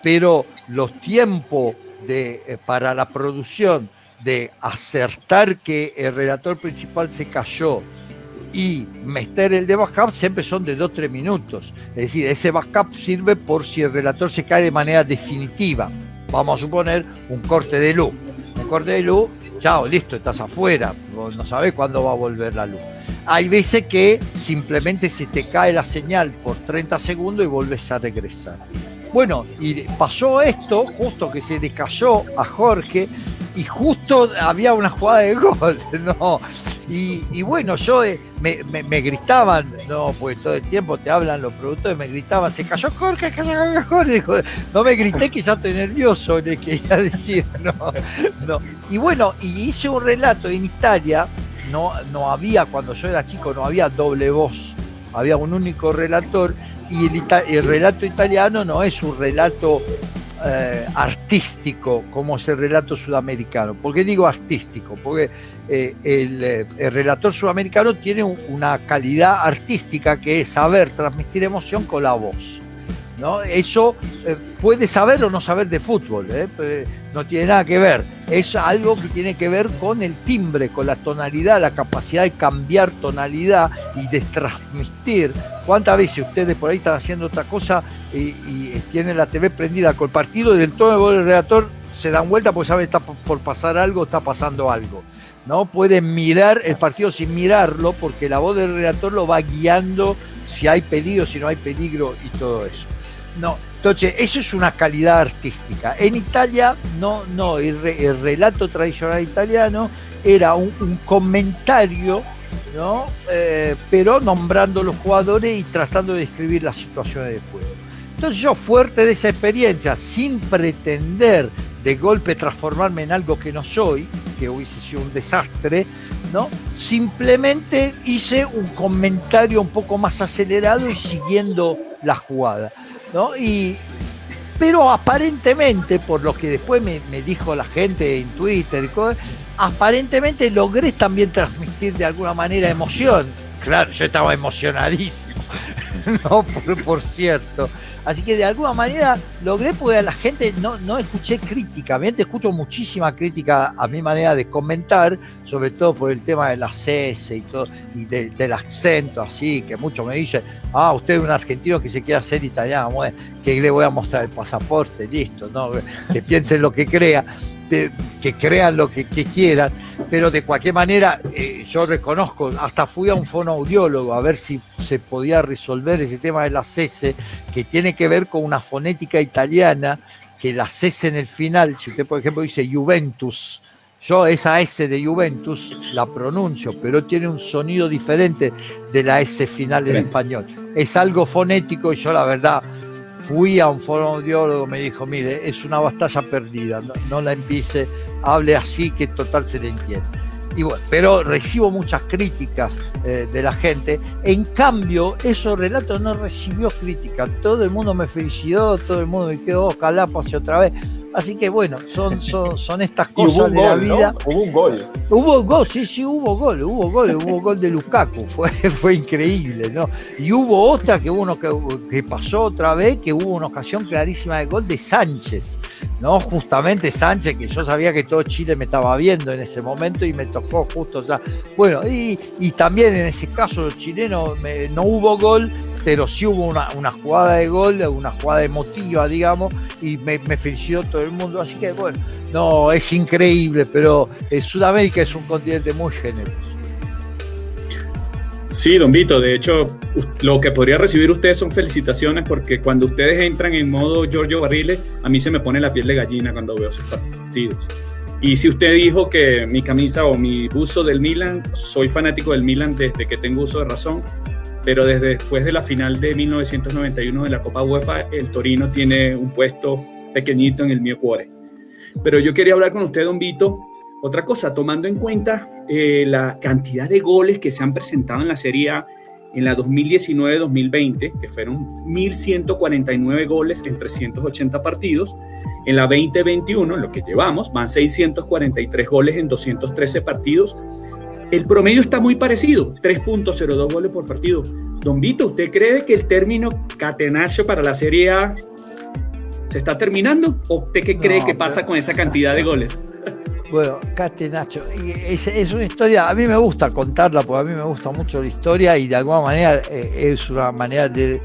pero los tiempos para la producción de acertar que el relator principal se cayó y meter el de backup siempre son de 2-3 minutos. Es decir, ese backup sirve por si el relator se cae de manera definitiva. Vamos a suponer un corte de luz. Un corte de luz, chao, listo, estás afuera, no sabes cuándo va a volver la luz. Hay veces que simplemente se te cae la señal por 30 segundos y vuelves a regresar. Bueno, y pasó esto, justo que se le cayó a Jorge, y justo había una jugada de gol, ¿no? Y bueno, yo me gritaban, no, pues todo el tiempo te hablan los productores, me gritaban, se cayó Jorge, cayó Jorge. No me grité, que ya estoy nervioso, le quería decir, no. Y bueno, y hice un relato en Italia, no había, cuando yo era chico, no había doble voz, había un único relator, y el relato italiano no es un relato artístico como es el relato sudamericano. ¿Por qué digo artístico? Porque el relator sudamericano tiene una calidad artística, que es saber transmitir emoción con la voz, ¿no? Eso puede saber o no saber de fútbol, no tiene nada que ver. Es algo que tiene que ver con el timbre, con la tonalidad, la capacidad de cambiar tonalidad y de transmitir. ¿Cuántas veces ustedes por ahí están haciendo otra cosa y tienen la TV prendida con el partido, y del tono de voz del relator se dan vuelta porque saben que está por pasar algo, está pasando algo? No pueden mirar el partido sin mirarlo, porque la voz del relator lo va guiando si hay peligro, si no hay peligro y todo eso. No, entonces eso es una calidad artística. En Italia no, el relato tradicional italiano era un comentario, ¿no? Pero nombrando los jugadores y tratando de describir las situaciones de juego. Entonces yo, fuerte de esa experiencia, sin pretender de golpe transformarme en algo que no soy, que hubiese sido un desastre, ¿no? Simplemente hice un comentario un poco más acelerado y siguiendo la jugada, ¿no? Pero aparentemente, por lo que después me dijo la gente en Twitter y cosas, aparentemente logré también transmitir de alguna manera emoción. Claro, yo estaba emocionadísimo, ¿no? Por cierto. Así que de alguna manera logré, porque a la gente no escuché crítica. Bien, te escucho muchísima crítica a mi manera de comentar, sobre todo por el tema de la CS y todo, y del acento, así, que muchos me dicen, usted es un argentino que se quiere hacer italiano, bueno, que le voy a mostrar el pasaporte, listo, ¿no? Que piensen lo que crea, que crean lo que quieran, pero de cualquier manera yo reconozco, hasta fui a un fonoaudiólogo a ver si se podía resolver ese tema de la CS, que tiene que ver con una fonética italiana, que la S en el final, si usted por ejemplo dice Juventus, yo esa S de Juventus la pronuncio, pero tiene un sonido diferente de la S final en español. Es algo fonético, y yo la verdad fui a un fonoaudiólogo, me dijo, mire, es una batalla perdida, no la empiece, hable así que total se le entiende. Y bueno, pero recibo muchas críticas de la gente. En cambio, esos relatos no recibió críticas. Todo el mundo me felicitó, todo el mundo me quedó, ojalá pase otra vez. Así que bueno, son estas cosas de la vida. ¿No? Hubo un gol. Hubo gol, sí, hubo gol de Lukaku, fue increíble, ¿no? Y hubo otra que pasó otra vez, que hubo una ocasión clarísima de gol de Sánchez, ¿no? Justamente Sánchez, que yo sabía que todo Chile me estaba viendo en ese momento y me tocó justo, o sea, bueno, y también en ese caso los chilenos no hubo gol, pero sí hubo una jugada de gol, una jugada emotiva, digamos, y me felicitó todo el mundo, así que bueno, no, es increíble, pero Sudamérica es un continente muy generoso. Sí, don Vito, de hecho, lo que podría recibir ustedes son felicitaciones, porque cuando ustedes entran en modo Giorgio Barrile, a mí se me pone la piel de gallina cuando veo esos partidos. Y si usted dijo que mi camisa o mi buzo del Milan, soy fanático del Milan desde que tengo uso de razón, pero desde después de la final de 1991 de la Copa UEFA, el Torino tiene un puesto pequeñito en el mio cuore. Pero yo quería hablar con usted, don Vito, otra cosa, tomando en cuenta la cantidad de goles que se han presentado en la Serie A en la 2019-2020, que fueron 1.149 goles en 380 partidos. En la 2021, lo que llevamos, van 643 goles en 213 partidos. El promedio está muy parecido, 3.02 goles por partido. Don Vito, ¿usted cree que el término catenaccio para la Serie A se está terminando? ¿O usted qué cree que pasa con esa cantidad de goles? Bueno, Catenaccio, es una historia, a mí me gusta contarla porque a mí me gusta mucho la historia y de alguna manera es una manera de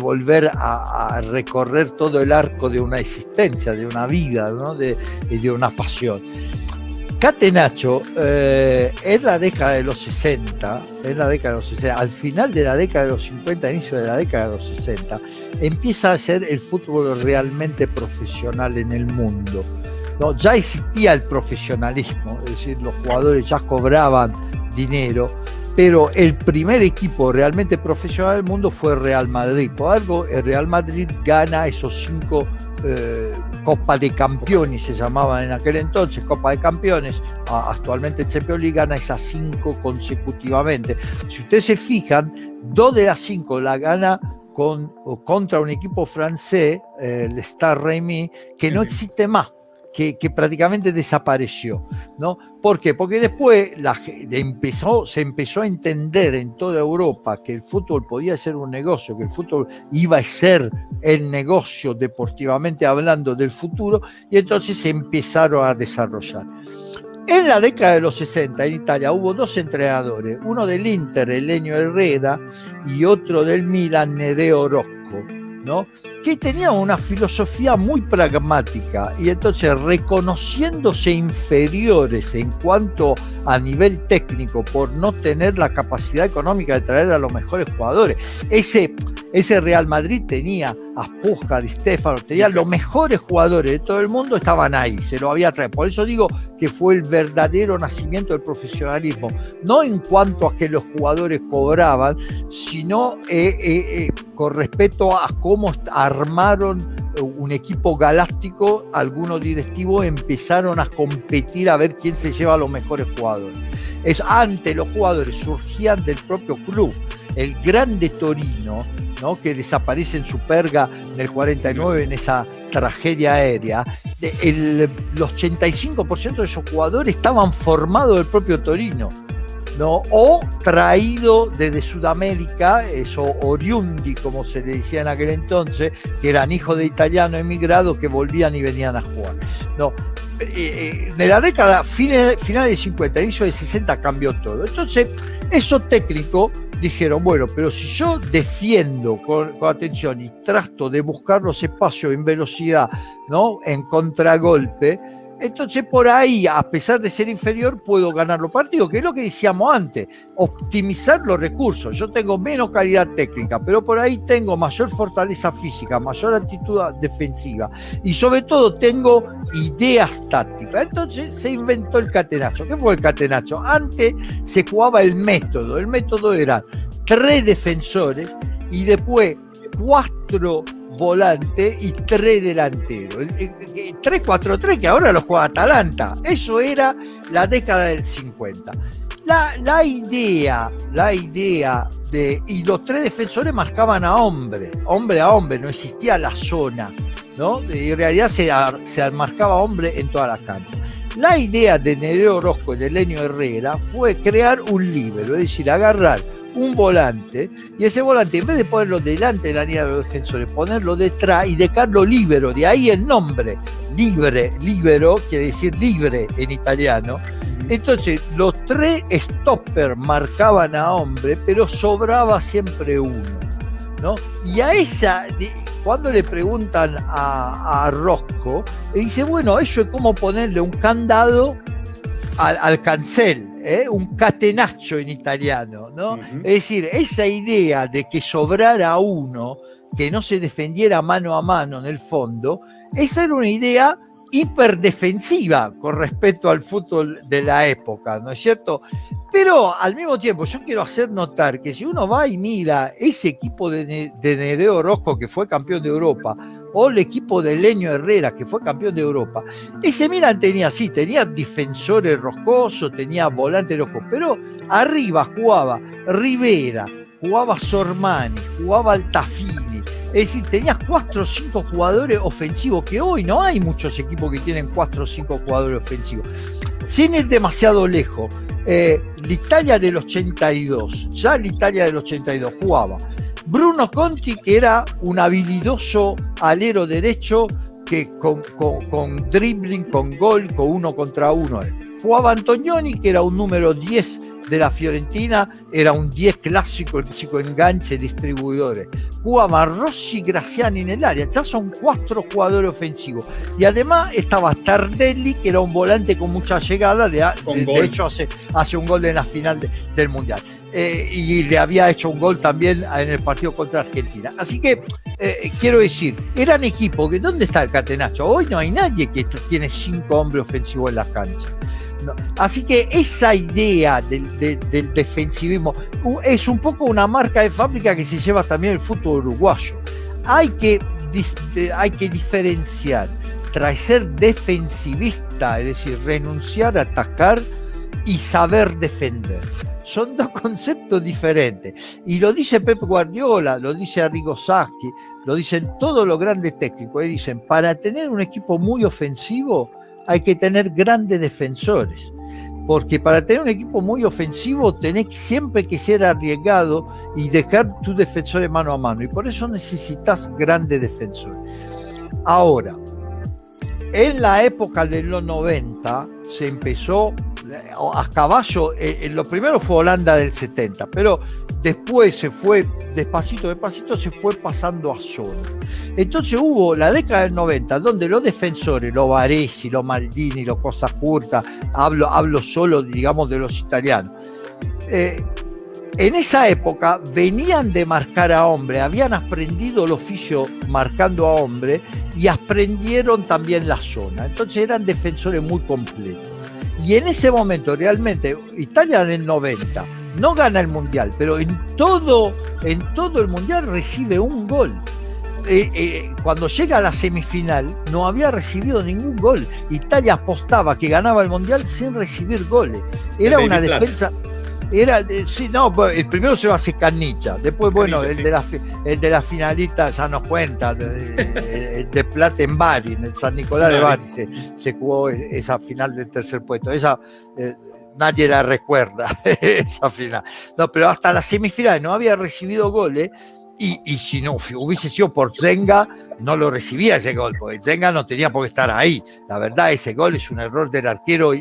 volver a recorrer todo el arco de una existencia, de una vida, ¿no? de una pasión. Catenaccio es la década de los 60, al final de la década de los 50, inicio de la década de los 60, empieza a ser el fútbol realmente profesional en el mundo. No, ya existía el profesionalismo, es decir, los jugadores ya cobraban dinero, pero el primer equipo realmente profesional del mundo fue Real Madrid. Por algo, el Real Madrid gana esos 5 Copa de Campeones, se llamaban en aquel entonces, Copa de Campeones, actualmente Champions League, gana esas 5 consecutivamente. Si ustedes se fijan, 2 de las 5 la gana contra un equipo francés, el Stade Rennais, que no existe más. Que prácticamente desapareció, ¿no? ¿Por qué? Porque después se empezó a entender en toda Europa que el fútbol podía ser un negocio, que el fútbol iba a ser el negocio deportivamente hablando del futuro, y entonces se empezaron a desarrollar. En la década de los 60 en Italia hubo 2 entrenadores, uno del Inter, Helenio Herrera, y otro del Milan, Nereo Rocco, ¿no? Que tenían una filosofía muy pragmática y entonces reconociéndose inferiores en cuanto a nivel técnico por no tener la capacidad económica de traer a los mejores jugadores. Ese Real Madrid tenía a Puskas, Di Stéfano, tenía los mejores jugadores de todo el mundo, estaban ahí, se lo había traído. Por eso digo que fue el verdadero nacimiento del profesionalismo, no en cuanto a que los jugadores cobraban, sino con respecto a cómo armaron un equipo galáctico. Algunos directivos empezaron a competir a ver quién se lleva a los mejores jugadores. Antes los jugadores surgían del propio club. El grande Torino, ¿no? Que desaparece en Superga en el 49 en esa tragedia aérea, el 85% de esos jugadores estaban formados del propio Torino, ¿no? O traídos desde Sudamérica, eso oriundi, como se le decía en aquel entonces, que eran hijos de italianos emigrados que volvían y venían a jugar, ¿no? De la década finales de 50, inicio de 60 cambió todo. Entonces, esos técnicos dijeron, bueno, pero si yo defiendo con atención y trato de buscar los espacios en velocidad, ¿no? En contragolpe, entonces por ahí, a pesar de ser inferior, puedo ganar los partidos, que es lo que decíamos antes, optimizar los recursos. Yo tengo menos calidad técnica, pero por ahí tengo mayor fortaleza física, mayor actitud defensiva y sobre todo tengo ideas tácticas. Entonces se inventó el catenaccio. ¿Qué fue el catenaccio? Antes se jugaba el método era 3 defensores y después 4 volante y 3 delanteros. 3-4-3 que ahora lo juega Atalanta. Eso era la década del 50. La idea y los 3 defensores marcaban a hombre a hombre, no existía la zona, ¿no? Y en realidad se marcaba hombre en todas las canchas. La idea de Nereo Orozco y de Helenio Herrera fue crear un líbero, es decir, agarrar un volante, y ese volante, en vez de ponerlo delante de la línea de los defensores, ponerlo detrás y dejarlo libero, de ahí el nombre, libre, libero quiere decir libre en italiano. Entonces, los tres stoppers marcaban a hombre, pero sobraba siempre uno, ¿no? Y a esa, cuando le preguntan a Rosco, le dice, bueno, eso es como ponerle un candado al cancel, un catenaccio en italiano, ¿no? Es decir, esa idea de que sobrara uno, que no se defendiera mano a mano en el fondo, esa era una idea hiperdefensiva con respecto al fútbol de la época, ¿no es cierto? Pero al mismo tiempo yo quiero hacer notar que si uno va y mira ese equipo de Nereo Orozco que fue campeón de Europa, o el equipo de Helenio Herrera que fue campeón de Europa, ese Milan tenía defensores roscosos, tenía volantes roscosos, pero arriba jugaba Rivera, jugaba Sormani, jugaba Altafini. Es decir, tenías 4 o 5 jugadores ofensivos, que hoy no hay muchos equipos que tienen 4 o 5 jugadores ofensivos. Sin ir demasiado lejos, l'Italia del 82, ya l'Italia del 82 jugaba Bruno Conti, que era un habilidoso alero derecho que con dribbling, con gol, con 1 contra 1. Jugaba Antonioni, que era un número 10 de la Fiorentina, era un 10 clásico, el clásico enganche, distribuidores. Jugaba Rossi, Graziani en el área, ya son 4 jugadores ofensivos. Y además estaba Tardelli, que era un volante con mucha llegada, de hecho hace un gol en la final del Mundial. Y le había hecho un gol también en el partido contra Argentina. Así que, quiero decir, eran equipos que, ¿dónde está el catenaccio? Hoy no hay nadie que tiene 5 hombres ofensivos en las canchas. No. Así que esa idea del defensivismo es un poco una marca de fábrica que se lleva también el fútbol uruguayo. Hay que diferenciar entre ser defensivista, es decir, renunciar a atacar, y saber defender. Son dos conceptos diferentes. Y lo dice Pep Guardiola, lo dice Arrigo Sacchi, lo dicen todos los grandes técnicos. Y dicen, para tener un equipo muy ofensivo hay que tener grandes defensores. Porque para tener un equipo muy ofensivo tenés siempre que ser arriesgado y dejar tus defensores mano a mano. Y por eso necesitas grandes defensores. Ahora, en la época de los 90 se empezó a caballo, lo primero fue Holanda del 70, pero después se fue despacito se fue pasando a zona. Entonces hubo la década del 90 donde los defensores, los Baresi, los Maldini, los Costa Curta, hablo solo, digamos, de los italianos, en esa época venían de marcar a hombre, habían aprendido el oficio marcando a hombre y aprendieron también la zona. Entonces eran defensores muy completos. Y en ese momento realmente Italia del 90 no gana el Mundial, pero en todo el Mundial recibe un gol. Cuando llega a la semifinal no había recibido ningún gol. Italia apostaba que ganaba el Mundial sin recibir goles. Era una defensa... el primero se lo hace Canilla, después bueno, el de la finalista ya nos cuenta, el de Plata en Bari, en el San Nicolás de Bari se jugó esa final del tercer puesto, esa nadie la recuerda, esa final, no, pero hasta la semifinal no había recibido goles, y si no hubiese sido por Zenga no lo recibía ese gol, porque Zenga no tenía por qué estar ahí. La verdad, ese gol es un error del arquero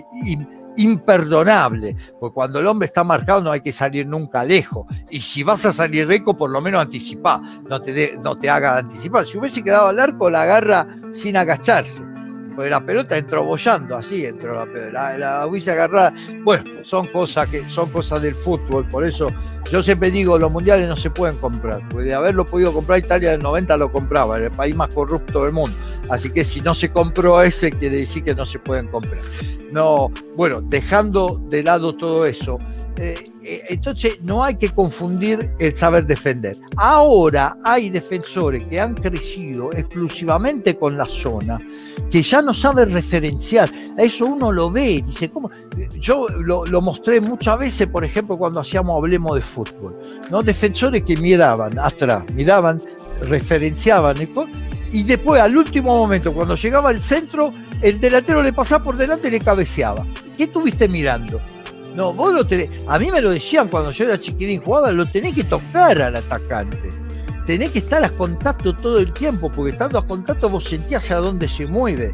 imperdonable, porque cuando el hombre está marcado no hay que salir nunca lejos, y si vas a salir rico por lo menos anticipá, no te haga anticipar. Si hubiese quedado al arco la agarra sin agacharse, porque la pelota entró bollando, así entró la pelota, la hubiese agarrada. Bueno, son cosas del fútbol. Por eso yo siempre digo, los mundiales no se pueden comprar, porque de haberlo podido comprar Italia del 90 lo compraba, era el país más corrupto del mundo, así que si no se compró ese, quiere decir que no se pueden comprar. No, bueno, dejando de lado todo eso, entonces no hay que confundir el saber defender. Ahora hay defensores que han crecido exclusivamente con la zona, que ya no saben referenciar. Eso uno lo ve, dice, ¿cómo? Yo lo mostré muchas veces, por ejemplo, cuando hablemos de fútbol, ¿no? Defensores que miraban atrás, referenciaban y después al último momento, cuando llegaba al centro, el delantero le pasaba por delante y le cabeceaba. ¿Qué estuviste mirando? No, vos lo tenés, a mí me lo decían cuando yo era chiquirín, jugaba, lo tenés que tocar al atacante. Tenés que estar a contacto todo el tiempo, porque estando a contacto vos sentías a dónde se mueve.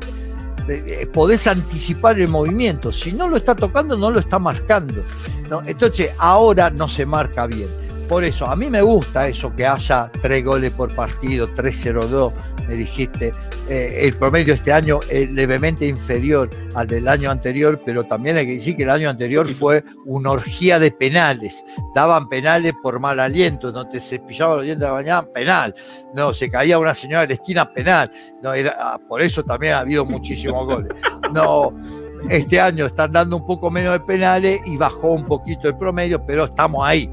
Podés anticipar el movimiento. Si no lo está tocando, no lo está marcando, ¿no? Entonces, ahora no se marca bien. Por eso, a mí me gusta eso, que haya 3 goles por partido, 3-0-2, me dijiste. El promedio este año es levemente inferior al del año anterior, pero también hay que decir que el año anterior fue una orgía de penales. Daban penales por mal aliento, no te cepillaban los dientes de la mañana, penal. No, se caía una señora de la esquina, penal. No, por eso también ha habido muchísimos goles. No, este año están dando un poco menos de penales y bajó un poquito el promedio, pero estamos ahí.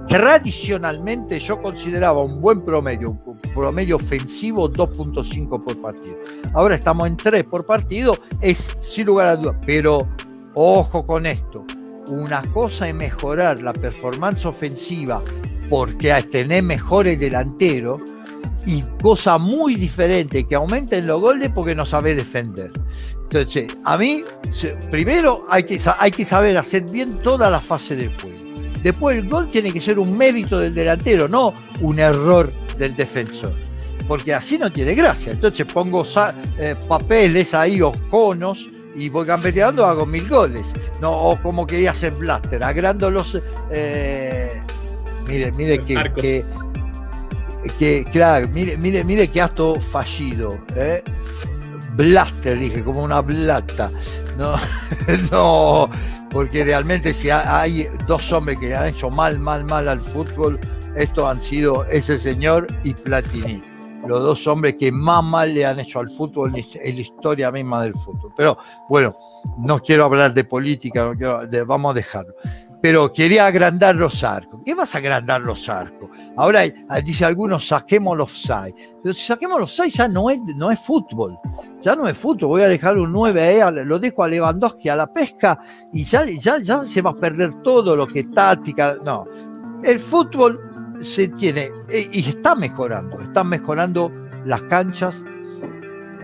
Tradicionalmente yo consideraba un buen promedio, un promedio ofensivo 2.5 por partido. Ahora estamos en 3 por partido, es sin lugar a dudas, pero ojo con esto, una cosa es mejorar la performance ofensiva porque hay tener mejores delanteros, y cosa muy diferente que aumenten los goles porque no sabés defender. Entonces, a mí, primero hay que saber hacer bien toda la fase del juego. Después el gol tiene que ser un mérito del delantero, no un error del defensor, porque así no tiene gracia. Entonces pongo papeles ahí o conos y voy gambeteando, hago 1000 goles. No, o como quería hacer Blaster, agrando los... mire claro, mire que acto fallido, Blaster, dije, como una plata. No, no, porque realmente si hay 2 hombres que han hecho mal al fútbol, estos han sido ese señor y Platini, los 2 hombres que más mal le han hecho al fútbol en la historia misma del fútbol. Pero bueno, no quiero hablar de política, vamos a dejarlo. Pero quería agrandar los arcos. ¿Qué vas a agrandar los arcos? Ahora dice algunos, saquemos los offside. Pero si saquemos los offside ya no es fútbol. Ya no es fútbol. Voy a dejar un 9 ahí, lo dejo a Lewandowski a la pesca y ya se va a perder todo lo que es táctica. No. El fútbol se tiene y están mejorando las canchas.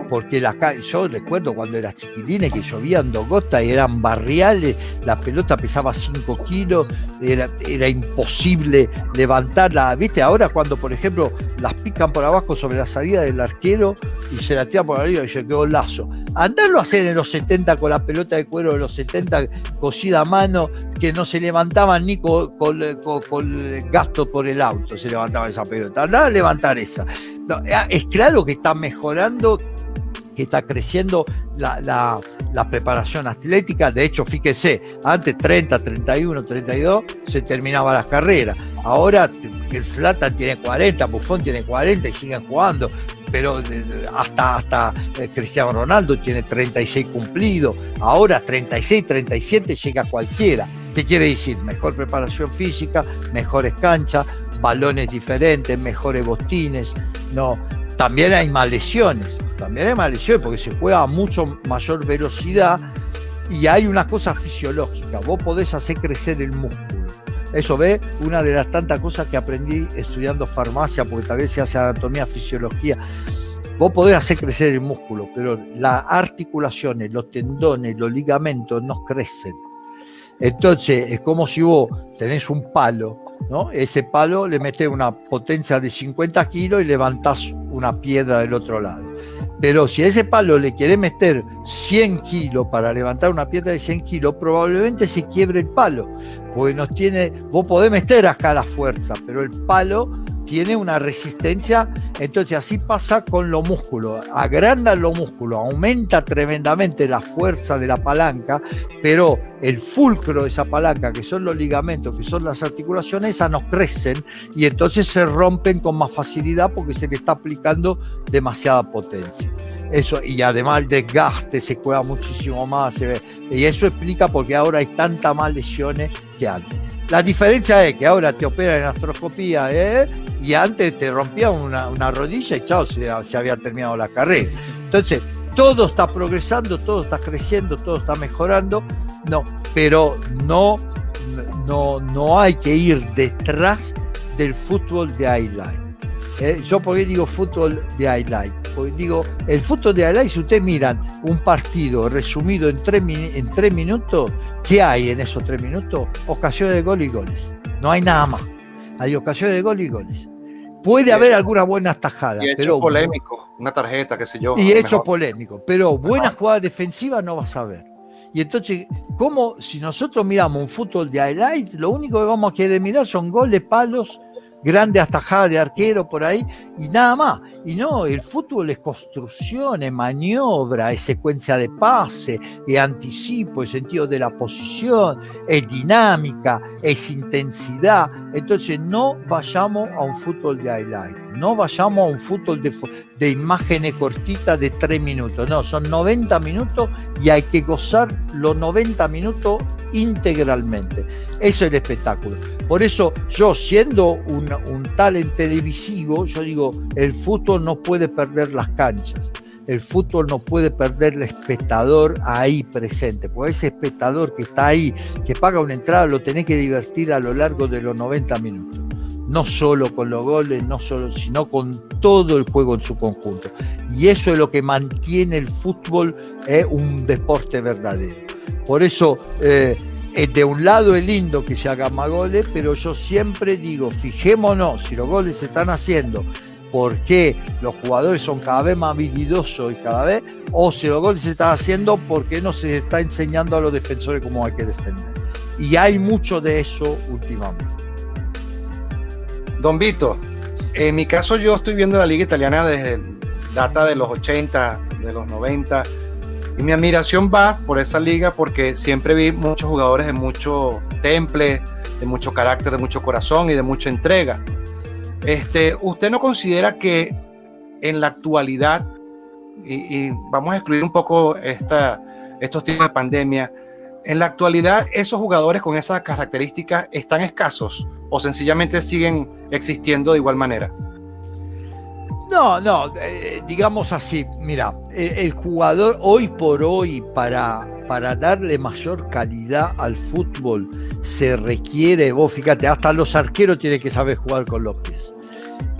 Porque yo recuerdo cuando era chiquilines que llovían 2 gotas y eran barriales, la pelota pesaba 5 kilos, era imposible levantarla. ¿Viste? Ahora cuando, por ejemplo, las pican por abajo sobre la salida del arquero y se la tiran por arriba y se quedó lazo. Andarlo a hacer en los 70 con la pelota de cuero de los 70 cosida a mano, que no se levantaban ni con el gasto por el auto, se levantaba esa pelota. Andar a levantar esa. No, es claro que está mejorando, que está creciendo la preparación atlética. De hecho, fíjese, antes 30, 31, 32 se terminaba las carreras. Ahora Zlatan tiene 40, Buffon tiene 40 y siguen jugando. Pero hasta Cristiano Ronaldo tiene 36 cumplidos. Ahora 36, 37 llega cualquiera. ¿Qué quiere decir? Mejor preparación física, mejores canchas, balones diferentes, mejores botines. No, también hay más lesiones. Porque se juega a mucho mayor velocidad y hay una cosa fisiológica. Vos podés hacer crecer el músculo. Eso una de las tantas cosas que aprendí estudiando farmacia, porque tal vez se hace anatomía, fisiología. Vos podés hacer crecer el músculo, pero las articulaciones, los tendones, los ligamentos no crecen. Entonces es como si vos tenés un palo, ¿no? Ese palo le metés una potencia de 50 kilos y levantás una piedra del otro lado. Pero si a ese palo le querés meter 100 kilos para levantar una piedra de 100 kilos, probablemente se quiebre el palo. Porque vos podés meter acá la fuerza, pero el palo tiene una resistencia. Entonces así pasa con los músculos. Agranda los músculos, aumenta tremendamente la fuerza de la palanca, pero el fulcro de esa palanca, que son los ligamentos, que son las articulaciones, esas no crecen y entonces se rompen con más facilidad porque se le está aplicando demasiada potencia. Eso, y además el desgaste se juega muchísimo más, y eso explica porque ahora hay tantas más lesiones que antes. La diferencia es que ahora te operan en artroscopía, y antes te rompían una rodilla y chao, se había terminado la carrera. Entonces, todo está progresando, todo está creciendo, todo está mejorando, pero no hay que ir detrás del fútbol de highlight. Yo, ¿por qué digo fútbol de highlight? Porque digo, el fútbol de highlights, si ustedes miran un partido resumido en 3 minutos, ¿qué hay en esos 3 minutos? Ocasiones de gol y goles. No hay nada más. Hay ocasiones de gol y goles. Puede haber alguna buena tajada. Y hecho polémico, una tarjeta, qué sé yo. Y hecho polémico, pero buenas jugadas defensivas no vas a ver. Y entonces, ¿cómo si nosotros miramos un fútbol de highlights, lo único que vamos a querer mirar son goles, palos, grandes atajadas de arquero por ahí y nada más? Y no, el fútbol es construcción, es maniobra, es secuencia de pase, es anticipo, es sentido de la posición, es dinámica, es intensidad. Entonces no vayamos a un fútbol de highlight, no vayamos a un fútbol de imágenes cortitas de 3 minutos, no, son 90 minutos y hay que gozar los 90 minutos integralmente. Eso es el espectáculo. Por eso yo, siendo un talent televisivo, yo digo, el fútbol no puede perder las canchas, el fútbol no puede perder el espectador ahí presente, porque ese espectador que está ahí, que paga una entrada, lo tenés que divertir a lo largo de los 90 minutos, no solo con los goles, no solo, sino con todo el juego en su conjunto, y eso es lo que mantiene el fútbol un deporte verdadero. Por eso de un lado es lindo que se hagan más goles, pero yo siempre digo, fijémonos si los goles se están haciendo porque los jugadores son cada vez más habilidosos y cada vez, o si los goles se están haciendo porque no se está enseñando a los defensores cómo hay que defender. Y hay mucho de eso últimamente. Don Vito, en mi caso yo estoy viendo la liga italiana desde data de los 80, de los 90, y mi admiración va por esa liga porque siempre vi muchos jugadores de mucho temple, de mucho carácter, de mucho corazón y de mucha entrega. ¿Usted no considera que en la actualidad, y vamos a excluir un poco estos tiempos de pandemia, en la actualidad esos jugadores con esas características están escasos o sencillamente siguen existiendo de igual manera? No, digamos así, mira, el jugador hoy por hoy para darle mayor calidad al fútbol se requiere, vos fíjate, hasta los arqueros tienen que saber jugar con los pies,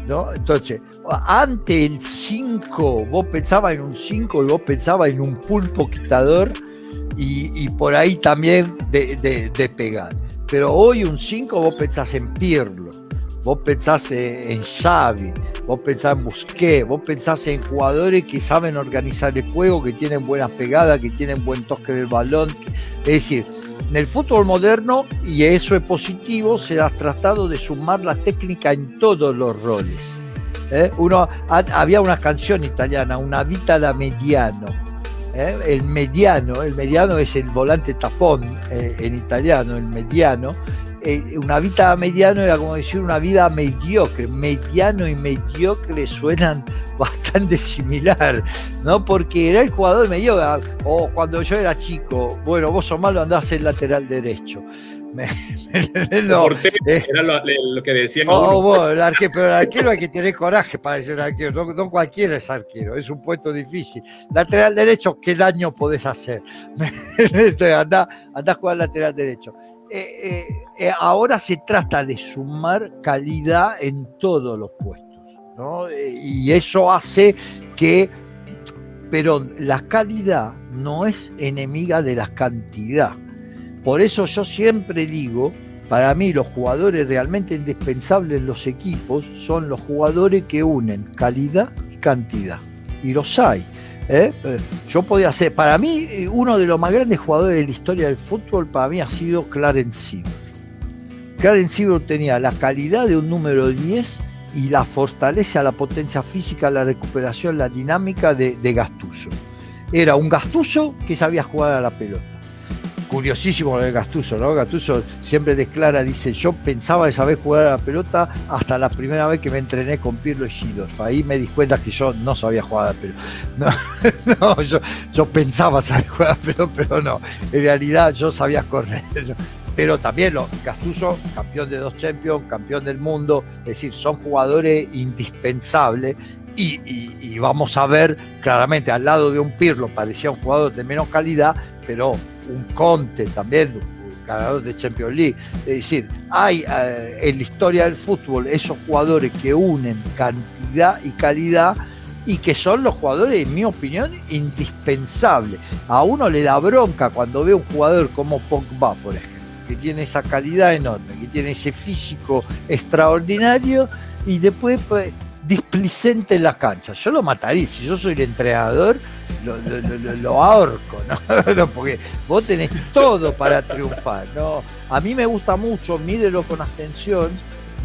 ¿no? Entonces, antes el 5, vos pensabas en un 5 y vos pensabas en un pulpo quitador y por ahí también de pegar, pero hoy un 5 vos pensás en Pirlo, vos pensás en Xavi, vos pensás en Busquets, vos pensás en jugadores que saben organizar el juego, que tienen buenas pegadas, que tienen buen toque del balón. Es decir, en el fútbol moderno, y eso es positivo, se ha tratado de sumar la técnica en todos los roles. Había una canción italiana, una vita da mediano. El mediano es el volante tapón en italiano, el mediano. Una vida mediano era como decir una vida mediocre. Mediano y mediocre suenan bastante similar, ¿no? Porque era el jugador mediocre. O cuando yo era chico, bueno, vos sos malo, andás en lateral derecho. No, era lo que decían. Bueno, pero el arquero hay que tener coraje para ser arquero. No cualquiera es arquero, es un puesto difícil. Lateral derecho, ¿qué daño podés hacer? Andá a jugar lateral derecho. Ahora se trata de sumar calidad en todos los puestos, ¿no? Y eso hace que, pero la calidad no es enemiga de la cantidad. Por eso yo siempre digo, para mí los jugadores realmente indispensables en los equipos son los jugadores que unen calidad y cantidad. Y los hay. Yo podía ser, para mí, uno de los más grandes jugadores de la historia del fútbol, para mí ha sido Clarence Seedorf. Clarence Seedorf tenía la calidad de un número 10 y la fortaleza, la potencia física, la recuperación, la dinámica de Gattuso. Era un Gattuso que sabía jugar a la pelota. Curiosísimo lo de Gattuso, ¿no? Gattuso siempre declara, dice, yo pensaba de saber jugar a la pelota hasta la primera vez que me entrené con Pirlo y Seedorf. Ahí me di cuenta que yo no sabía jugar a la pelota. No, yo pensaba saber jugar a la pelota, pero no. En realidad yo sabía correr. Pero también Gattuso, campeón de 2 Champions, campeón del mundo, es decir, son jugadores indispensables. Y vamos a ver claramente al lado de un Pirlo parecía un jugador de menos calidad, pero un Conte también, un ganador de Champions League. Es decir, hay en la historia del fútbol esos jugadores que unen cantidad y calidad y que son los jugadores, en mi opinión, indispensables. A uno le da bronca cuando ve un jugador como Pogba, por ejemplo, que tiene esa calidad enorme, que tiene ese físico extraordinario y después pues, displicente en la cancha. Yo lo mataría, si yo soy el entrenador, lo ahorco, ¿no? No, porque vos tenés todo para triunfar, ¿no? A mí me gusta mucho, mírelo con atención,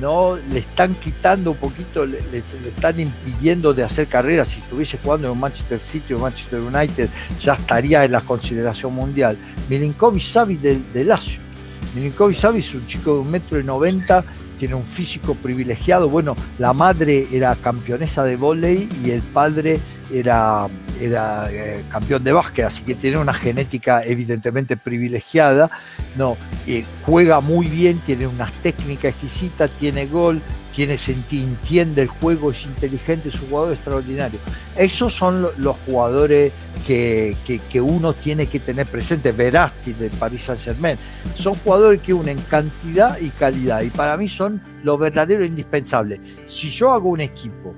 ¿no? Le están quitando un poquito, le están impidiendo de hacer carrera. Si estuviese jugando en un Manchester City o Manchester United, ya estaría en la consideración mundial. Milinkovic-Savic del Lazio. Milinkovic-Savic es un chico de 1,90 m, tiene un físico privilegiado. Bueno, la madre era campeonesa de vóley y el padre era campeón de básquet, así que tiene una genética evidentemente privilegiada, ¿no? Juega muy bien, tiene unas técnicas exquisitas, tiene gol, entiende el juego, es inteligente, es un jugador extraordinario. Esos son los jugadores que uno tiene que tener presente. Verratti del Paris Saint-Germain, son jugadores que unen cantidad y calidad, y para mí son los verdaderos indispensables. Si yo hago un equipo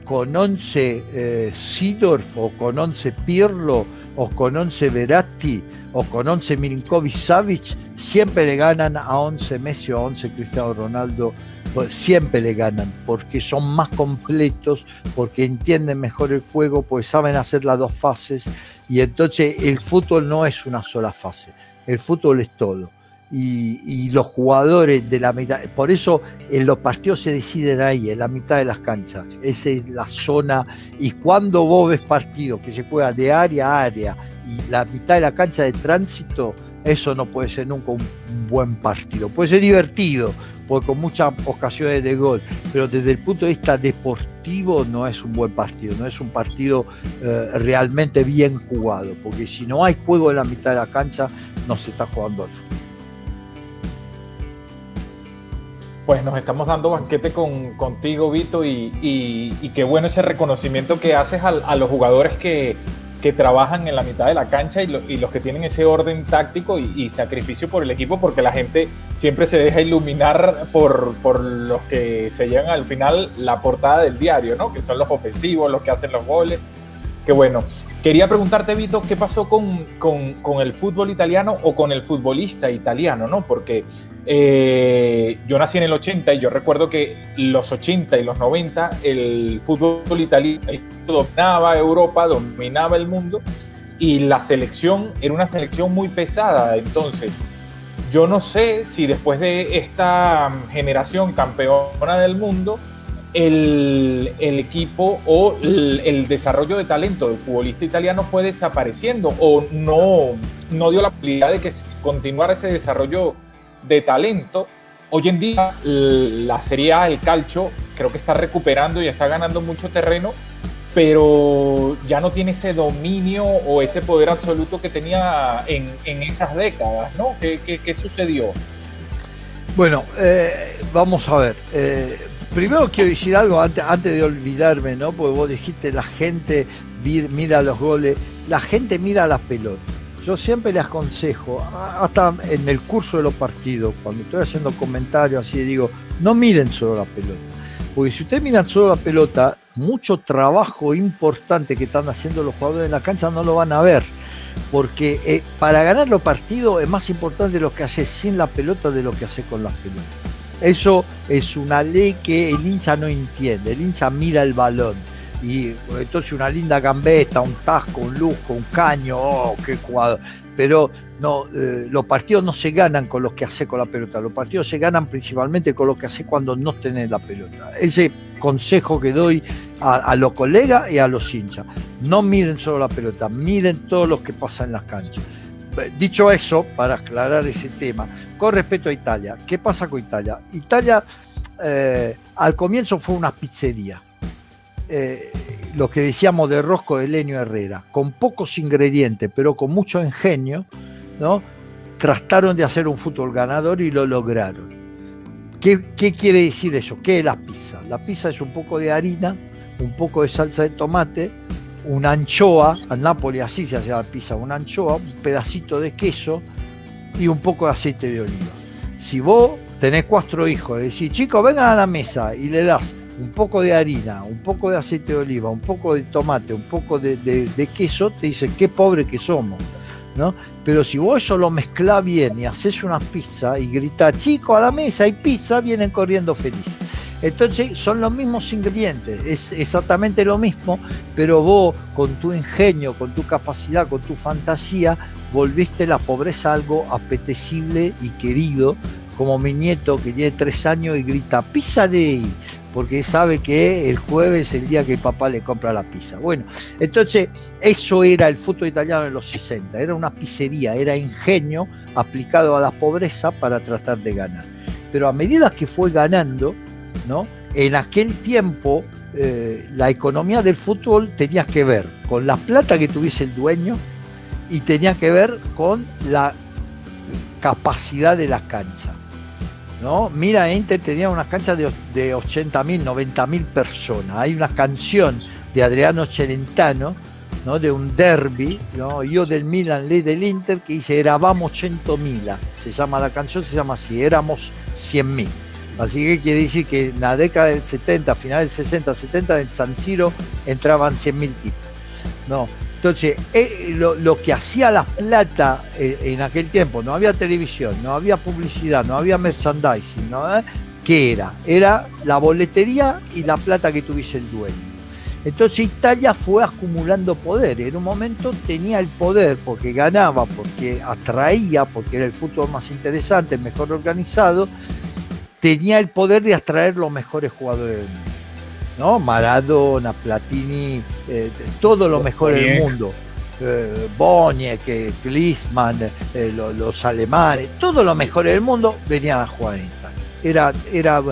con 11 Seedorf, o con 11 Pirlo, o con 11 Verratti, o con 11 Milinkovic-Savic, siempre le ganan a 11 Messi o a 11 Cristiano Ronaldo, pues siempre le ganan, porque son más completos, porque entienden mejor el juego, porque saben hacer las dos fases, y entonces el fútbol no es una sola fase, el fútbol es todo. Y los jugadores de la mitad, por eso en los partidos se deciden ahí, en la mitad de las canchas, esa es la zona. Y cuando vos ves partidos que se juega de área a área y la mitad de la cancha de tránsito, eso no puede ser nunca un buen partido. Puede ser divertido, porque con muchas ocasiones de gol, pero desde el punto de vista deportivo no es un buen partido, no es un partido realmente bien jugado, porque si no hay juego en la mitad de la cancha, no se está jugando al fútbol. Pues nos estamos dando banquete contigo, Vito, y qué bueno ese reconocimiento que haces a los jugadores que trabajan en la mitad de la cancha y los que tienen ese orden táctico y sacrificio por el equipo, porque la gente siempre se deja iluminar por los que se llevan al final la portada del diario, ¿no? Que son los ofensivos, los que hacen los goles. Qué bueno. Quería preguntarte, Vito, ¿qué pasó con el fútbol italiano o con el futbolista italiano, ¿no? Porque yo nací en el 80 y yo recuerdo que los 80 y los 90 el fútbol italiano dominaba Europa, dominaba el mundo, y la selección era una selección muy pesada. Entonces, yo no sé si después de esta generación campeona del mundo, el equipo o el desarrollo de talento del futbolista italiano fue desapareciendo o no dio la posibilidad de que continuara ese desarrollo de talento. Hoy en día la Serie A, el calcio, creo que está recuperando y está ganando mucho terreno, pero ya no tiene ese dominio o ese poder absoluto que tenía en esas décadas, ¿no? ¿Qué sucedió? Bueno, vamos a ver. Primero quiero decir algo antes de olvidarme, ¿no? Porque vos dijiste, la gente mira los goles, la gente mira las pelotas. Yo siempre les aconsejo, hasta en el curso de los partidos, cuando estoy haciendo comentarios así, digo, no miren solo la pelota. Porque si ustedes miran solo la pelota, mucho trabajo importante que están haciendo los jugadores en la cancha no lo van a ver. Porque para ganar los partidos es más importante lo que haces sin la pelota de lo que haces con las pelotas. Eso es una ley que el hincha no entiende, el hincha mira el balón y entonces una linda gambeta, un tasco, un lujo, un caño, ¡oh, qué jugador! Pero no, los partidos no se ganan con lo que hace con la pelota, los partidos se ganan principalmente con lo que hace cuando no tenés la pelota. Ese consejo que doy a los colegas y a los hinchas: no miren solo la pelota, miren todo lo que pasa en las canchas. Dicho eso, para aclarar ese tema, con respecto a Italia, ¿qué pasa con Italia? Italia al comienzo fue una pizzería, lo que decíamos de Rosco de Helenio Herrera, con pocos ingredientes, pero con mucho ingenio, ¿no? Trataron de hacer un fútbol ganador y lo lograron. ¿Qué quiere decir eso? ¿Qué es la pizza? La pizza es un poco de harina, un poco de salsa de tomate, una anchoa, al Napoli así se hace la pizza, una anchoa, un pedacito de queso y un poco de aceite de oliva. Si vos tenés 4 hijos, le decís, chicos, vengan a la mesa y le das un poco de harina, un poco de aceite de oliva, un poco de tomate, un poco de queso, te dicen qué pobre que somos, ¿no? Pero si vos eso lo mezclás bien y haces una pizza y gritás, chicos, a la mesa hay pizza, vienen corriendo felices. Entonces son los mismos ingredientes, es exactamente lo mismo, pero vos con tu ingenio, con tu capacidad, con tu fantasía, volviste la pobreza algo apetecible y querido, como mi nieto que tiene 3 años y grita pizza day, porque sabe que el jueves es el día que el papá le compra la pizza. Bueno, entonces eso era el fútbol italiano en los 60, era una pizzería, era ingenio aplicado a la pobreza para tratar de ganar. Pero a medida que fue ganando, ¿no? En aquel tiempo la economía del fútbol tenía que ver con la plata que tuviese el dueño y tenía que ver con la capacidad de la cancha, ¿no? Mira, Inter tenía unas canchas de 80.000, 90.000 personas. Hay una canción de Adriano Celentano, ¿no? De un derby, ¿no? Io del Milan, lei dell'Inter, que dice eravamo 100.000, se llama la canción, se llama así, éramos 100.000. Así que quiere decir que en la década del 70, final del 60, 70, en San Siro entraban 100.000 tipos, ¿no? Entonces, lo que hacía la plata en aquel tiempo, no había televisión, no había publicidad, no había merchandising, ¿no? ¿Qué era? Era la boletería y la plata que tuviese el dueño. Entonces Italia fue acumulando poder, en un momento tenía el poder porque ganaba, porque atraía, porque era el fútbol más interesante, mejor organizado, tenía el poder de atraer los mejores jugadores del mundo, ¿no? Maradona, Platini, todo lo mejor del mundo, Boniek, Klinsmann, los alemanes, todo lo mejor del mundo venían a jugar en Italia. Era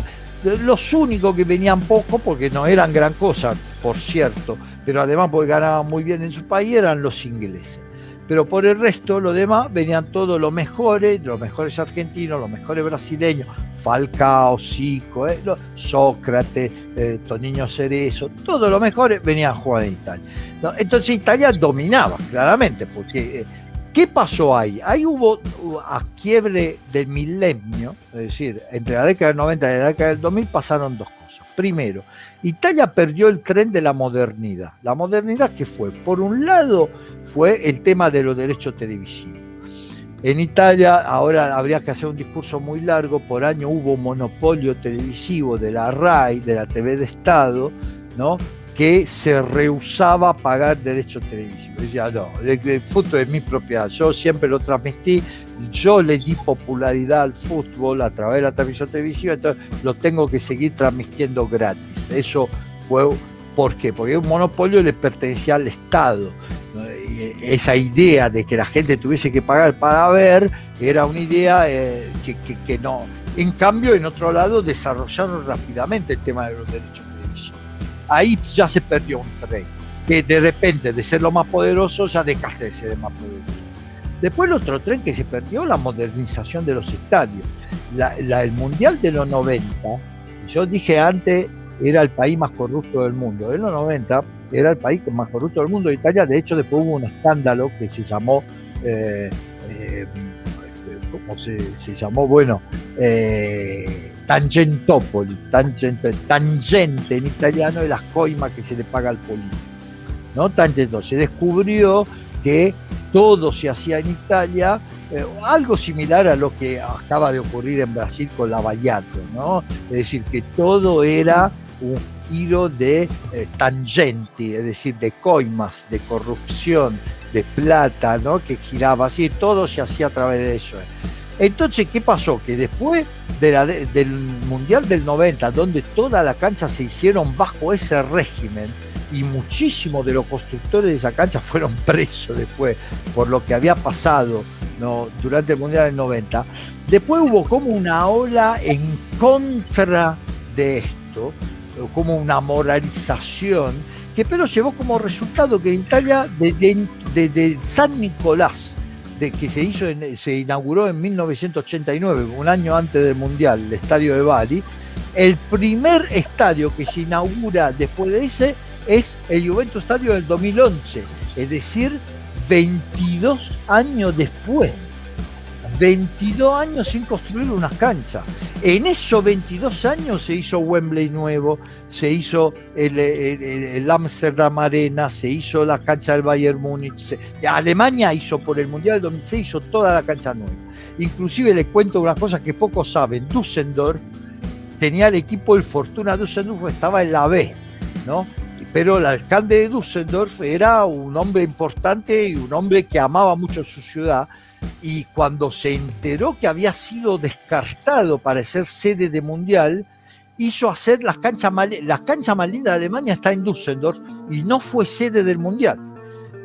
los únicos que venían poco, porque no eran gran cosa, por cierto, pero además porque ganaban muy bien en su país, eran los ingleses. Pero por el resto, los demás, venían todos los mejores argentinos, los mejores brasileños, Falcao, Zico, Sócrates, Toninho Cerezo, todos los mejores venían a jugar en Italia, ¿no? Entonces Italia dominaba, claramente, porque ¿qué pasó ahí? Ahí hubo a quiebre del milenio, es decir, entre la década del 90 y la década del 2000 pasaron dos cosas. Primero, Italia perdió el tren de la modernidad. La modernidad, ¿qué fue? Por un lado, fue el tema de los derechos televisivos. En Italia, ahora habría que hacer un discurso muy largo, por año hubo monopolio televisivo de la RAI, de la TV de Estado, ¿no? Que se rehusaba a pagar derechos televisivos. Decía, no, el fútbol es mi propiedad, yo siempre lo transmití, yo le di popularidad al fútbol a través de la transmisión televisiva, entonces lo tengo que seguir transmitiendo gratis. Eso fue, ¿por qué? Porque un monopolio le pertenecía al Estado. Esa idea de que la gente tuviese que pagar para ver era una idea que no. En cambio, en otro lado, desarrollaron rápidamente el tema de los derechos televisivos. Ahí ya se perdió un tren, que de repente, de ser lo más poderoso, ya dejaste de ser el más poderoso. Después el otro tren que se perdió, la modernización de los estadios. El Mundial de los 90, yo dije antes, era el país más corrupto del mundo. En los 90 era el país más corrupto del mundo. Italia, de hecho, después hubo un escándalo que se llamó, ¿cómo se llamó? Bueno, Tangentopoli, tangente en italiano es las coimas que se le paga al político, ¿no? Tangento. Se descubrió que todo se hacía en Italia, algo similar a lo que acaba de ocurrir en Brasil con Lavallato, ¿no? Es decir, que todo era un giro de tangenti, es decir, de coimas, de corrupción, de plata, ¿no? Que giraba así, todo se hacía a través de eso. Entonces, ¿qué pasó? Que después del Mundial del 90, donde toda la cancha se hicieron bajo ese régimen, y muchísimos de los constructores de esa cancha fueron presos después por lo que había pasado, ¿no? Durante el Mundial del 90, después hubo como una ola en contra de esto, como una moralización, que pero llevó como resultado que en Italia, de San Nicolás, que se inauguró en 1989, un año antes del Mundial, el estadio de Bari, el primer estadio que se inaugura después de ese es el Juventus Stadio del 2011, es decir, 22 años después. 22 años sin construir una cancha. En esos 22 años se hizo Wembley nuevo, se hizo el Amsterdam Arena, se hizo la cancha del Bayern Múnich. Alemania hizo por el Mundial del 2006, hizo toda la cancha nueva. Inclusive les cuento una cosa que pocos saben. Düsseldorf tenía el equipo, el Fortuna Düsseldorf estaba en la B, ¿no? Pero el alcalde de Düsseldorf era un hombre importante y un hombre que amaba mucho su ciudad, y cuando se enteró que había sido descartado para ser sede de Mundial, hizo hacer las canchas más lindas de Alemania, está en Düsseldorf, y no fue sede del Mundial.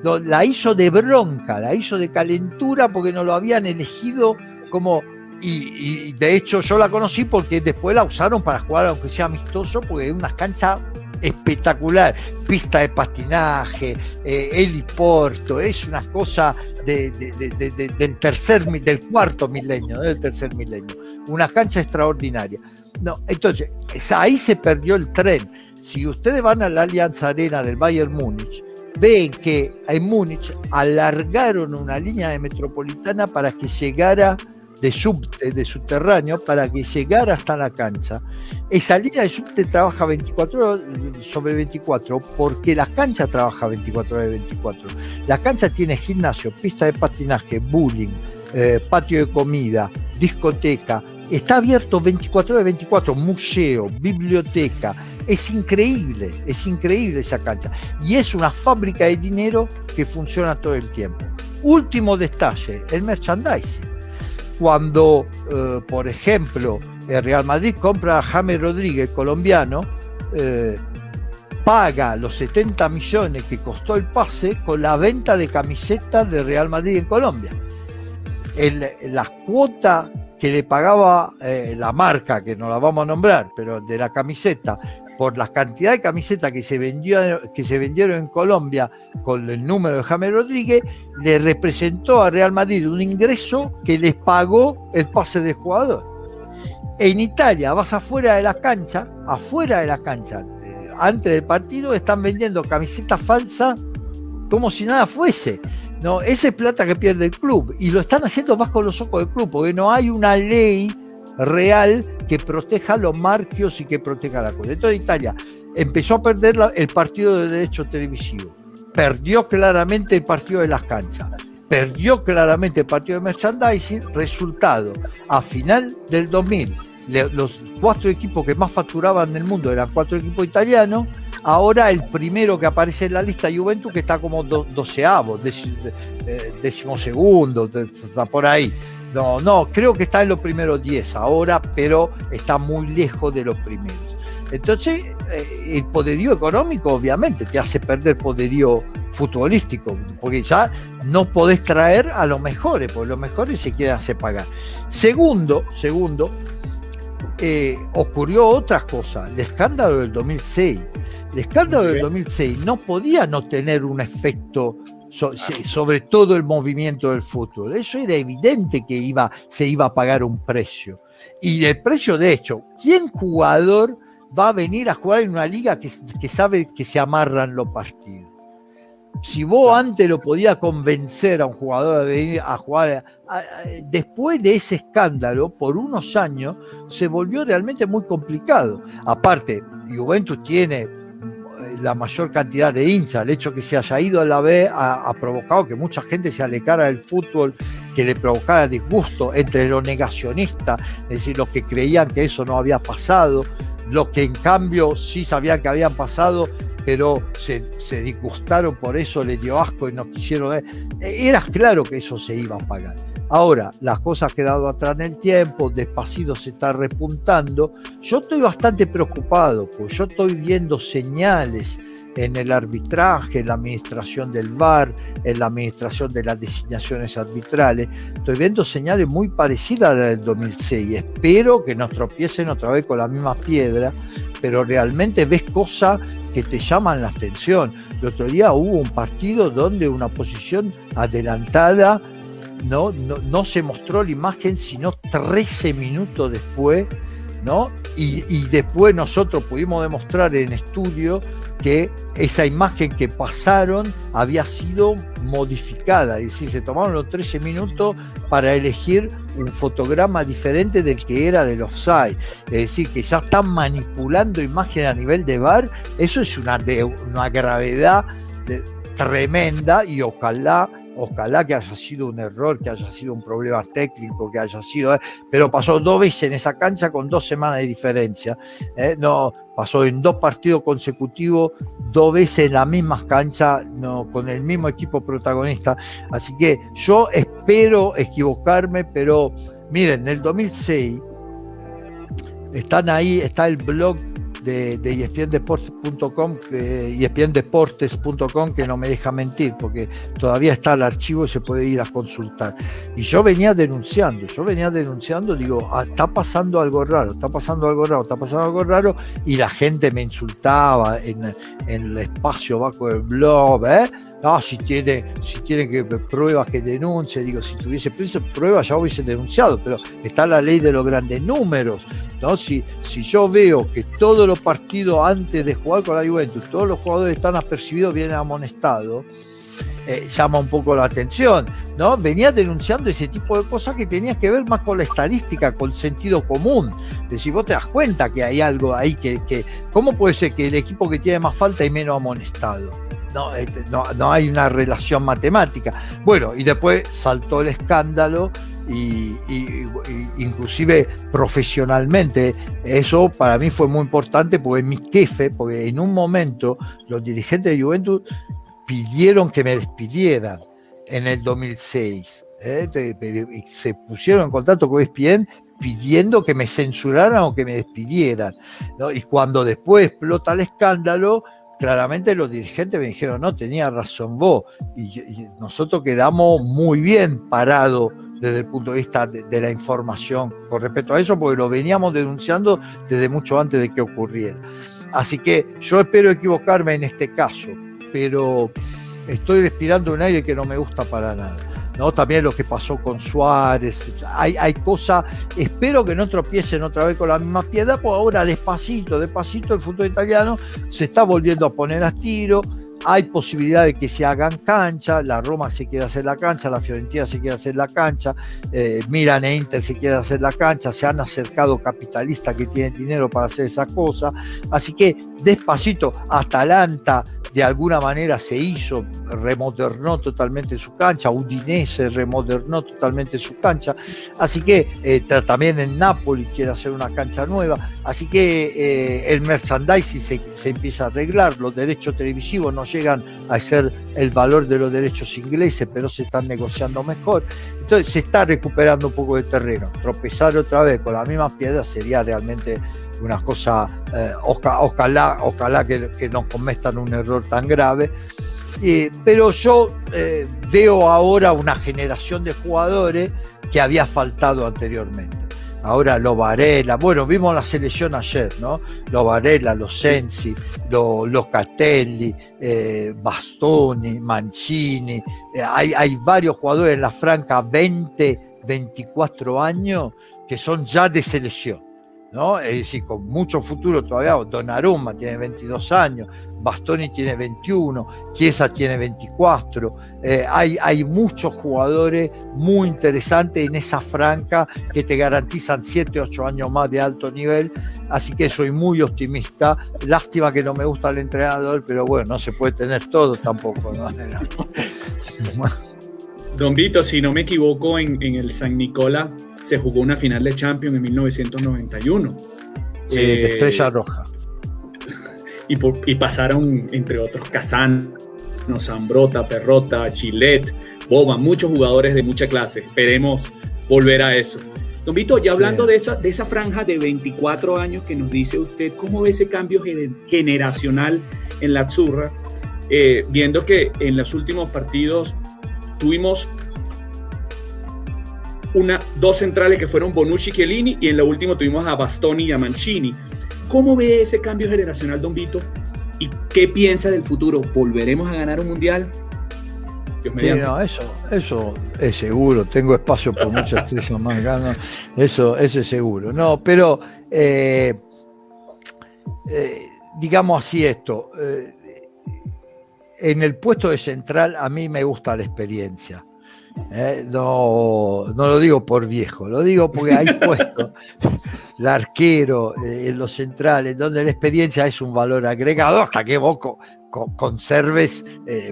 La hizo de bronca, la hizo de calentura, porque no lo habían elegido como... Y de hecho yo la conocí porque después la usaron para jugar, aunque sea amistoso, porque es una cancha espectacular, pista de patinaje, heliporto, es una cosa del cuarto milenio, del tercer milenio, una cancha extraordinaria. No, entonces, ahí se perdió el tren. Si ustedes van a la Allianz Arena del Bayern Múnich, ven que en Múnich alargaron una línea de metropolitana para que llegara de subte, de subterráneo, para que llegara hasta la cancha. Esa línea de subte trabaja 24 horas sobre 24, porque la cancha trabaja 24 horas de 24. La cancha tiene gimnasio, pista de patinaje, bowling, patio de comida, discoteca. Está abierto 24 horas de 24, museo, biblioteca. Es increíble esa cancha. Y es una fábrica de dinero que funciona todo el tiempo. Último detalle, el merchandising. Cuando, por ejemplo, el Real Madrid compra a James Rodríguez, colombiano, paga los 70 millones que costó el pase con la venta de camisetas de Real Madrid en Colombia. La cuota que le pagaba la marca, que no la vamos a nombrar, pero de la camiseta, por la cantidad de camisetas que se vendieron en Colombia con el número de James Rodríguez, le representó a Real Madrid un ingreso que les pagó el pase del jugador. En Italia vas afuera de la cancha, antes del partido están vendiendo camisetas falsas como si nada fuese. No, esa es plata que pierde el club, y lo están haciendo más con los ojos del club, porque no hay una ley real que proteja los marquios y que proteja la cosa. Entonces Italia empezó a perder el partido de derecho televisivo, perdió claramente el partido de las canchas, perdió claramente el partido de merchandising. Resultado, a final del 2000 los 4 equipos que más facturaban en el mundo eran 4 equipos italianos. Ahora el primero que aparece en la lista, Juventus, que está como 12avo, 12º, está por ahí. No, creo que está en los primeros 10 ahora, pero está muy lejos de los primeros. Entonces, el poderío económico obviamente te hace perder poderío futbolístico, porque ya no podés traer a los mejores, porque los mejores se quieren hacer pagar. Segundo, ocurrió otras cosas. El escándalo del 2006. El escándalo del 2006 no podía no tener un efecto sobre todo el movimiento del fútbol. Eso era evidente que se iba a pagar un precio. Y el precio, de hecho, ¿quién jugador va a venir a jugar en una liga que sabe que se amarran los partidos? Si vos antes lo podías convencer a un jugador a venir a jugar, después de ese escándalo, por unos años, se volvió realmente muy complicado. Aparte, Juventus tiene la mayor cantidad de hinchas. El hecho que se haya ido a la B ha provocado que mucha gente se alejara del fútbol, que le provocara disgusto entre los negacionistas, es decir, los que creían que eso no había pasado, los que en cambio sí sabían que habían pasado, pero se disgustaron por eso, les dio asco y no quisieron ver. Era claro que eso se iba a pagar. Ahora, las cosas han quedado atrás en el tiempo, despacito se está repuntando. Yo estoy bastante preocupado, pues yo estoy viendo señales en el arbitraje, en la administración del VAR, en la administración de las designaciones arbitrales. Estoy viendo señales muy parecidas a las del 2006. Espero que nos tropiecen otra vez con la misma piedra, pero realmente ves cosas que te llaman la atención. El otro día hubo un partido donde una posición adelantada no se mostró la imagen sino 13 minutos después, ¿no? Y después nosotros pudimos demostrar en estudio que esa imagen que pasaron había sido modificada, es decir, se tomaron los 13 minutos para elegir un fotograma diferente del que era del offside, es decir, que ya están manipulando imágenes a nivel de VAR. Eso es una gravedad tremenda, y ojalá que haya sido un error, que haya sido un problema técnico, que haya sido, pero pasó 2 veces en esa cancha con 2 semanas de diferencia, no, pasó en 2 partidos consecutivos, 2 veces en la misma cancha, no, con el mismo equipo protagonista. Así que yo espero equivocarme, pero miren, en el 2006 están ahí, está el blog de ESPNdeportes.com, ESPNdeportes.com, que no me deja mentir, porque todavía está el archivo y se puede ir a consultar. Y yo venía denunciando, digo, está pasando algo raro, y la gente me insultaba en el espacio bajo el blog, no, si tiene que pruebas que denuncie. Digo, si tuviese pruebas ya hubiese denunciado, pero está la ley de los grandes números, ¿no? Si yo veo que todos los partidos antes de jugar con la Juventus, todos los jugadores están apercibidos, vienen amonestados, llama un poco la atención, ¿no? Venía denunciando ese tipo de cosas que tenías que ver más con la estadística, con el sentido común. Es decir, vos te das cuenta que hay algo ahí que ¿cómo puede ser que el equipo que tiene más falta y menos amonestado? No hay una relación matemática. Bueno, y después saltó el escándalo y inclusive profesionalmente eso para mí fue muy importante, porque porque en un momento los dirigentes de Juventus pidieron que me despidieran en el 2006. Se pusieron en contacto con ESPN pidiendo que me censuraran o que me despidieran, ¿no? Y cuando después explota el escándalo, claramente los dirigentes me dijeron, no, tenía razón vos, y nosotros quedamos muy bien parados desde el punto de vista de la información con respecto a eso, porque lo veníamos denunciando desde mucho antes de que ocurriera. Así que yo espero equivocarme en este caso, pero estoy respirando un aire que no me gusta para nada, ¿no? También lo que pasó con Suárez, hay cosas, espero que no tropiecen otra vez con la misma piedra, porque ahora despacito el fútbol italiano se está volviendo a poner a tiro. Hay posibilidad de que se hagan canchas, la Roma se quiere hacer la cancha, la Fiorentina se quiere hacer la cancha, Milan e Inter se quieren hacer la cancha, se han acercado capitalistas que tienen dinero para hacer esa cosa, así que despacito. Atalanta de alguna manera se hizo, remodernó totalmente su cancha, Udinese remodernó totalmente su cancha, así que también en Nápoles quiere hacer una cancha nueva, así que el merchandising se empieza a arreglar, los derechos televisivos no llegan a ser el valor de los derechos ingleses, pero se están negociando mejor, entonces se está recuperando un poco de terreno. Tropezar otra vez con las mismas piedras sería realmente una cosa, ojalá que nos cometan un error tan grave, pero yo veo ahora una generación de jugadores que había faltado anteriormente. Ahora los Varela, bueno, vimos la selección ayer, ¿no? Los Varela, los Sensi, los Locatelli, Bastoni, Mancini, hay varios jugadores en la franja 20-24 años que son ya de selección, ¿no? Es decir, con mucho futuro todavía. Donnarumma tiene 22 años, Bastoni tiene 21, Chiesa tiene 24, hay muchos jugadores muy interesantes en esa franja que te garantizan 7-8 años más de alto nivel, así que soy muy optimista. Lástima que no me gusta el entrenador, pero bueno, no se puede tener todo tampoco, ¿no? Don Vito, si no me equivoco, en el San Nicola se jugó una final de Champions en 1991. Sí, de Estrella Roja. Y pasaron, entre otros, Casano, Zambrotta, Perrotta, Gillette, Boban, muchos jugadores de mucha clase. Esperemos volver a eso. Don Vito, ya hablando de esa franja de 24 años que nos dice usted, ¿cómo ve ese cambio generacional en la Azzurra? Viendo que en los últimos partidos tuvimos dos centrales que fueron Bonucci y Chiellini, y en lo último tuvimos a Bastoni y a Mancini. ¿Cómo ve ese cambio generacional, don Vito? ¿Y qué piensa del futuro? ¿Volveremos a ganar un mundial? Sí, no, eso es seguro. Tengo espacio por muchas estrellas más ganas. Eso es seguro. No, pero digamos así esto, en el puesto de central a mí me gusta la experiencia. No lo digo por viejo, lo digo porque hay puestos, el arquero, en los centrales, donde la experiencia es un valor agregado hasta que vos conserves,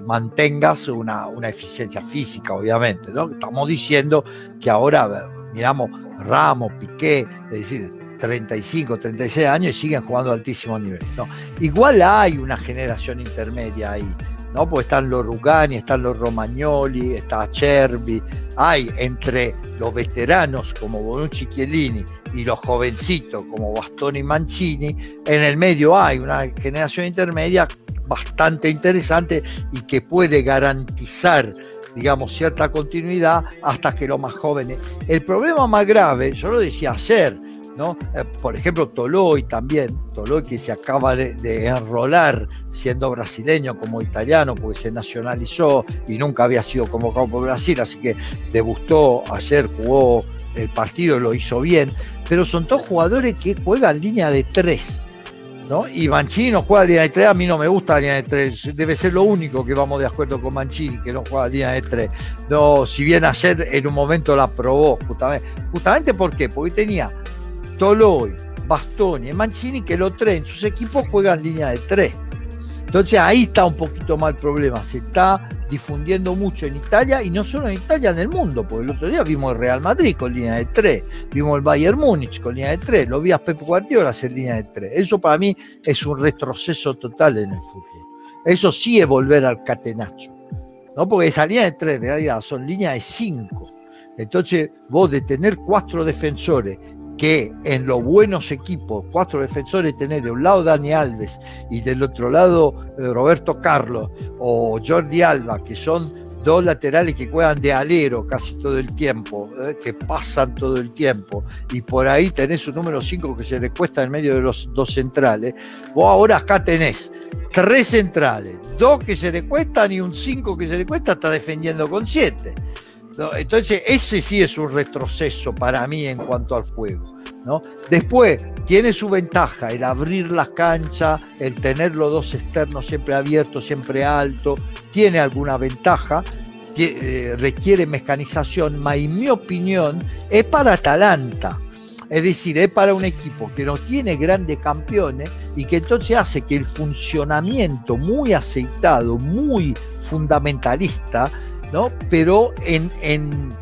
mantengas una eficiencia física, obviamente, ¿no? Estamos diciendo que ahora miramos Ramos, Piqué, es decir, 35, 36 años y siguen jugando a altísimo nivel, ¿no? Igual hay una generación intermedia ahí, ¿no? Porque están los Rugani, están los Romagnoli, está Chervi, hay entre los veteranos como Bonucci, Chiellini y los jovencitos como Bastoni y Mancini, en el medio hay una generación intermedia bastante interesante y que puede garantizar, digamos, cierta continuidad hasta que los más jóvenes. El problema más grave, yo lo decía ayer, ¿no? Por ejemplo, Toloi también, Toloi que se acaba de enrolar siendo brasileño como italiano porque se nacionalizó y nunca había sido convocado por Brasil, así que debutó ayer, jugó el partido y lo hizo bien, pero son todos jugadores que juegan línea de 3, ¿no? Y Mancini no juega línea de 3, a mí no me gusta la línea de 3, debe ser lo único que vamos de acuerdo con Mancini, que no juega línea de 3. No, si bien ayer en un momento la probó, justamente ¿por qué? Porque tenía Toloi, Bastoni y Mancini que los tres en sus equipos juegan línea de 3. Entonces ahí está un poquito más el problema, se está difundiendo mucho en Italia y no solo en Italia, en el mundo, porque el otro día vimos el Real Madrid con línea de 3, vimos el Bayern Múnich con línea de 3, lo vi a Pep Guardiola hacer línea de 3. Eso para mí es un retroceso total en el fútbol. Eso sí es volver al catenaccio, ¿no? Porque esa línea de 3 en realidad son líneas de 5. Entonces vos de tener 4 defensores, que en los buenos equipos, 4 defensores tenés de un lado Dani Alves y del otro lado Roberto Carlos o Jordi Alba, que son 2 laterales que juegan de alero casi todo el tiempo, que pasan todo el tiempo, y por ahí tenés un número 5 que se le cuesta en medio de los 2 centrales. Vos ahora acá tenés 3 centrales, 2 que se le cuestan y un 5 que se le cuesta, está defendiendo con 7. ¿No? Entonces ese sí es un retroceso para mí en cuanto al juego, ¿no? Después tiene su ventaja el abrir la cancha, el tener los 2 externos siempre abiertos, siempre alto, tiene alguna ventaja, requiere mecanización, pero en mi opinión es para Atalanta. Es decir, es para un equipo que no tiene grandes campeones y que entonces hace que el funcionamiento muy aceitado, muy fundamentalista, ¿no? Pero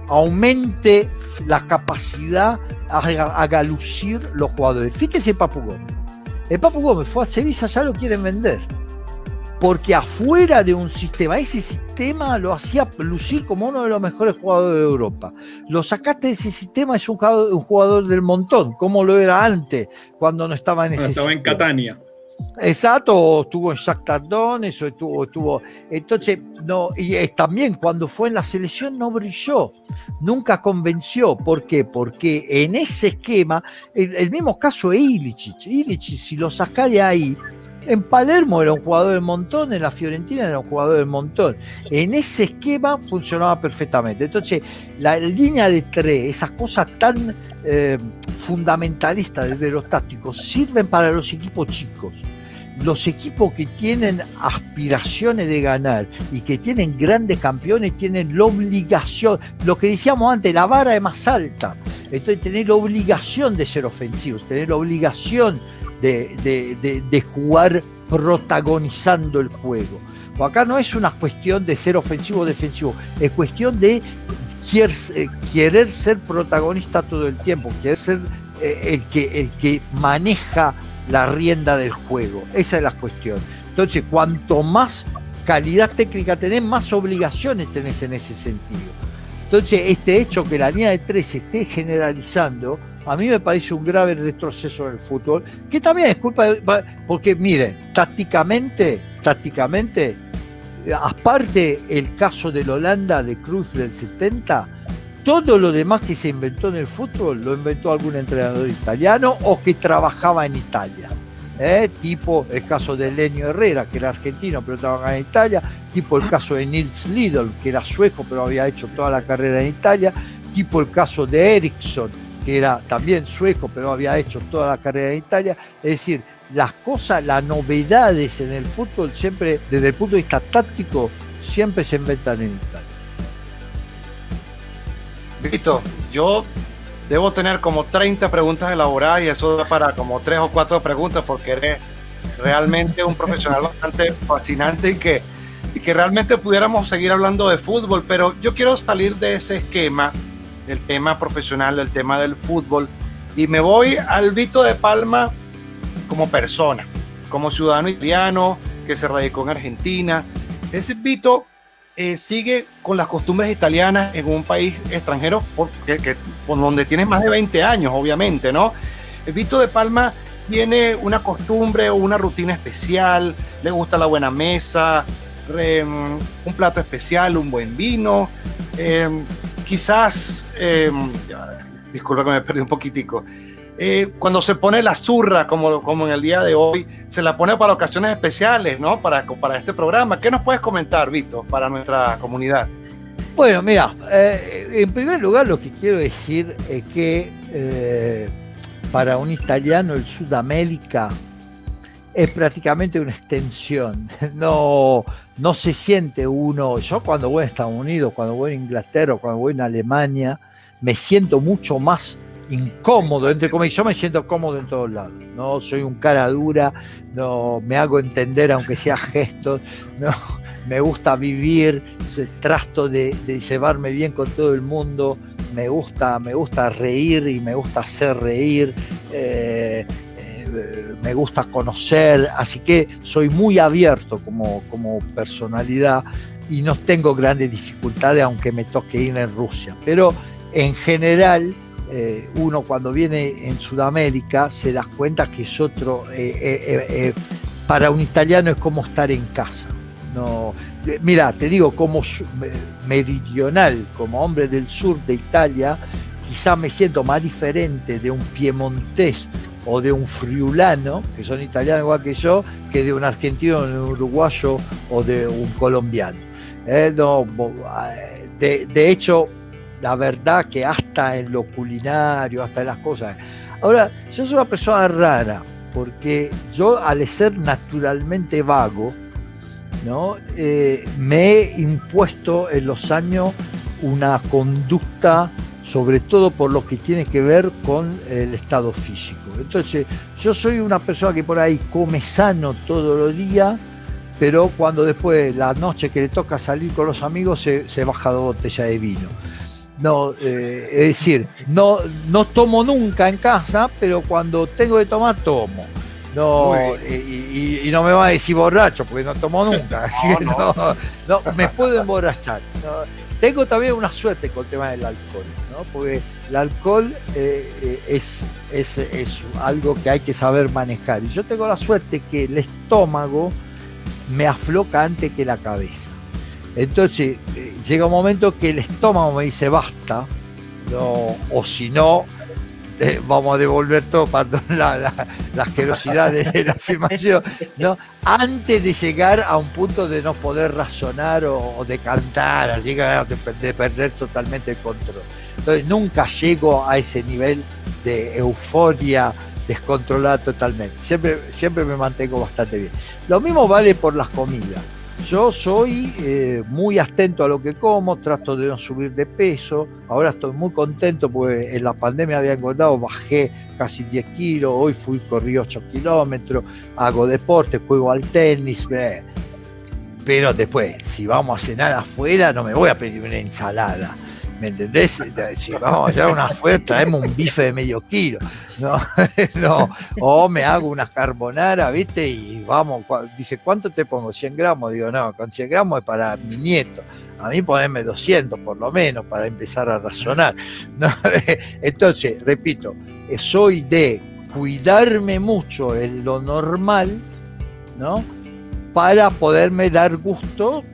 aumente la capacidad, haga lucir los jugadores. Fíjese Papu Gómez. El Papu Gómez fue a Sevilla, ya lo quieren vender. Porque afuera de un sistema, ese sistema lo hacía lucir como uno de los mejores jugadores de Europa. Lo sacaste de ese sistema, es un jugador del montón, como lo era antes, cuando no estaba en ese sistema. Estaba en Catania. Exacto, o estuvo en Shakhtar Donetsk, o estuvo. Entonces, no, y también cuando fue en la selección no brilló, nunca convenció. ¿Por qué? Porque en ese esquema, el mismo caso de Ilicic, si lo sacá de ahí, en Palermo era un jugador del montón, en la Fiorentina era un jugador del montón. En ese esquema funcionaba perfectamente. Entonces, la línea de 3, esas cosas tan fundamentalistas desde los tácticos, sirven para los equipos chicos. Los equipos que tienen aspiraciones de ganar y que tienen grandes campeones tienen la obligación, lo que decíamos antes, la vara es más alta. Entonces, tener la obligación de ser ofensivos, tener la obligación de jugar protagonizando el juego. O acá no es una cuestión de ser ofensivo o defensivo, es cuestión de querer ser protagonista todo el tiempo, querer ser el que maneja la rienda del juego. Esa es la cuestión. Entonces, cuanto más calidad técnica tenés, más obligaciones tenés en ese sentido. Entonces, este hecho que la línea de 3 se esté generalizando, a mí me parece un grave retroceso en el fútbol, que también es culpa porque miren, tácticamente, aparte el caso del Holanda de Cruyff del 70, todo lo demás que se inventó en el fútbol lo inventó algún entrenador italiano o que trabajaba en Italia. Tipo el caso de Lenio Herrera, que era argentino pero trabajaba en Italia, tipo el caso de Nils Lidl, que era sueco pero había hecho toda la carrera en Italia, tipo el caso de Eriksson, que era también sueco, pero había hecho toda la carrera en Italia. Es decir, las cosas, las novedades en el fútbol siempre, desde el punto de vista táctico, siempre se inventan en Italia. Vito, yo debo tener como 30 preguntas elaboradas y eso da para como 3 o 4 preguntas porque eres realmente un profesional bastante fascinante y que realmente pudiéramos seguir hablando de fútbol, pero yo quiero salir de ese esquema, del tema profesional, del tema del fútbol, y me voy al Vito de Palma como persona, como ciudadano italiano que se radicó en Argentina. Ese Vito sigue con las costumbres italianas en un país extranjero por donde tienes más de 20 años, obviamente, ¿no? El Vito de Palma tiene una costumbre o una rutina especial, le gusta la buena mesa, un plato especial, un buen vino, quizás, disculpa que me perdí un poquitico, cuando se pone la zurra, como en el día de hoy, se la pone para ocasiones especiales, ¿no? Para este programa. ¿Qué nos puedes comentar, Vito, para nuestra comunidad? Bueno, mira, en primer lugar lo que quiero decir es que para un italiano el Sudamérica es prácticamente una extensión. No se siente uno. Yo cuando voy a Estados Unidos, cuando voy a Inglaterra, cuando voy a Alemania, me siento mucho más incómodo, entre comillas. Yo me siento cómodo en todos lados, no soy un cara dura, no me hago entender aunque sea gestos, no, me gusta vivir, trato de llevarme bien con todo el mundo, me gusta reír y me gusta hacer reír, me gusta conocer, así que soy muy abierto como personalidad y no tengo grandes dificultades aunque me toque ir en Rusia, pero en general uno cuando viene en Sudamérica se da cuenta que es otro, para un italiano es como estar en casa. No, mira, te digo, como meridional, como hombre del sur de Italia, quizá me siento más diferente de un piemontés o de un friulano, que son italianos igual que yo, que de un argentino, de un uruguayo o de un colombiano. De hecho, la verdad que hasta en lo culinario, hasta en las cosas. Ahora, yo soy una persona rara, porque yo al ser naturalmente vago, ¿no? Me he impuesto en los años una conducta, sobre todo por lo que tiene que ver con el estado físico. Entonces, yo soy una persona que por ahí come sano todos los días, pero cuando después, la noche que le toca salir con los amigos, se baja 2 botellas de vino. No, es decir, no tomo nunca en casa, pero cuando tengo que tomar, tomo. No, y no me va a decir borracho, porque no tomo nunca. Así que no, me puedo emborrachar. No. Tengo también una suerte con el tema del alcohol, ¿no? Porque el alcohol es algo que hay que saber manejar. Y yo tengo la suerte que el estómago me afloca antes que la cabeza. Entonces llega un momento que el estómago me dice basta, no, o si no, vamos a devolver todo para la asquerosidad de la afirmación, ¿no? Antes de llegar a un punto de no poder razonar o de cantar, así que de perder totalmente el control. Entonces nunca llego a ese nivel de euforia descontrolada totalmente. Siempre me mantengo bastante bien. Lo mismo vale por las comidas. Yo soy muy atento a lo que como, trato de no subir de peso. Ahora estoy muy contento porque en la pandemia había engordado, bajé casi 10 kilos, hoy corrí 8 kilómetros, hago deporte, juego al tenis. Pero después, si vamos a cenar afuera, no me voy a pedir una ensalada. ¿Me entendés? Si vamos allá a una afuera, traemos un bife de medio kilo. No, o me hago una carbonara, ¿viste? Y vamos, dice, ¿cuánto te pongo? 100 gramos. Digo, no, con 100 gramos es para mi nieto. A mí ponerme 200 por lo menos para empezar a razonar. ¿No? Entonces, repito, soy de cuidarme mucho en lo normal, ¿no? Para poderme dar gusto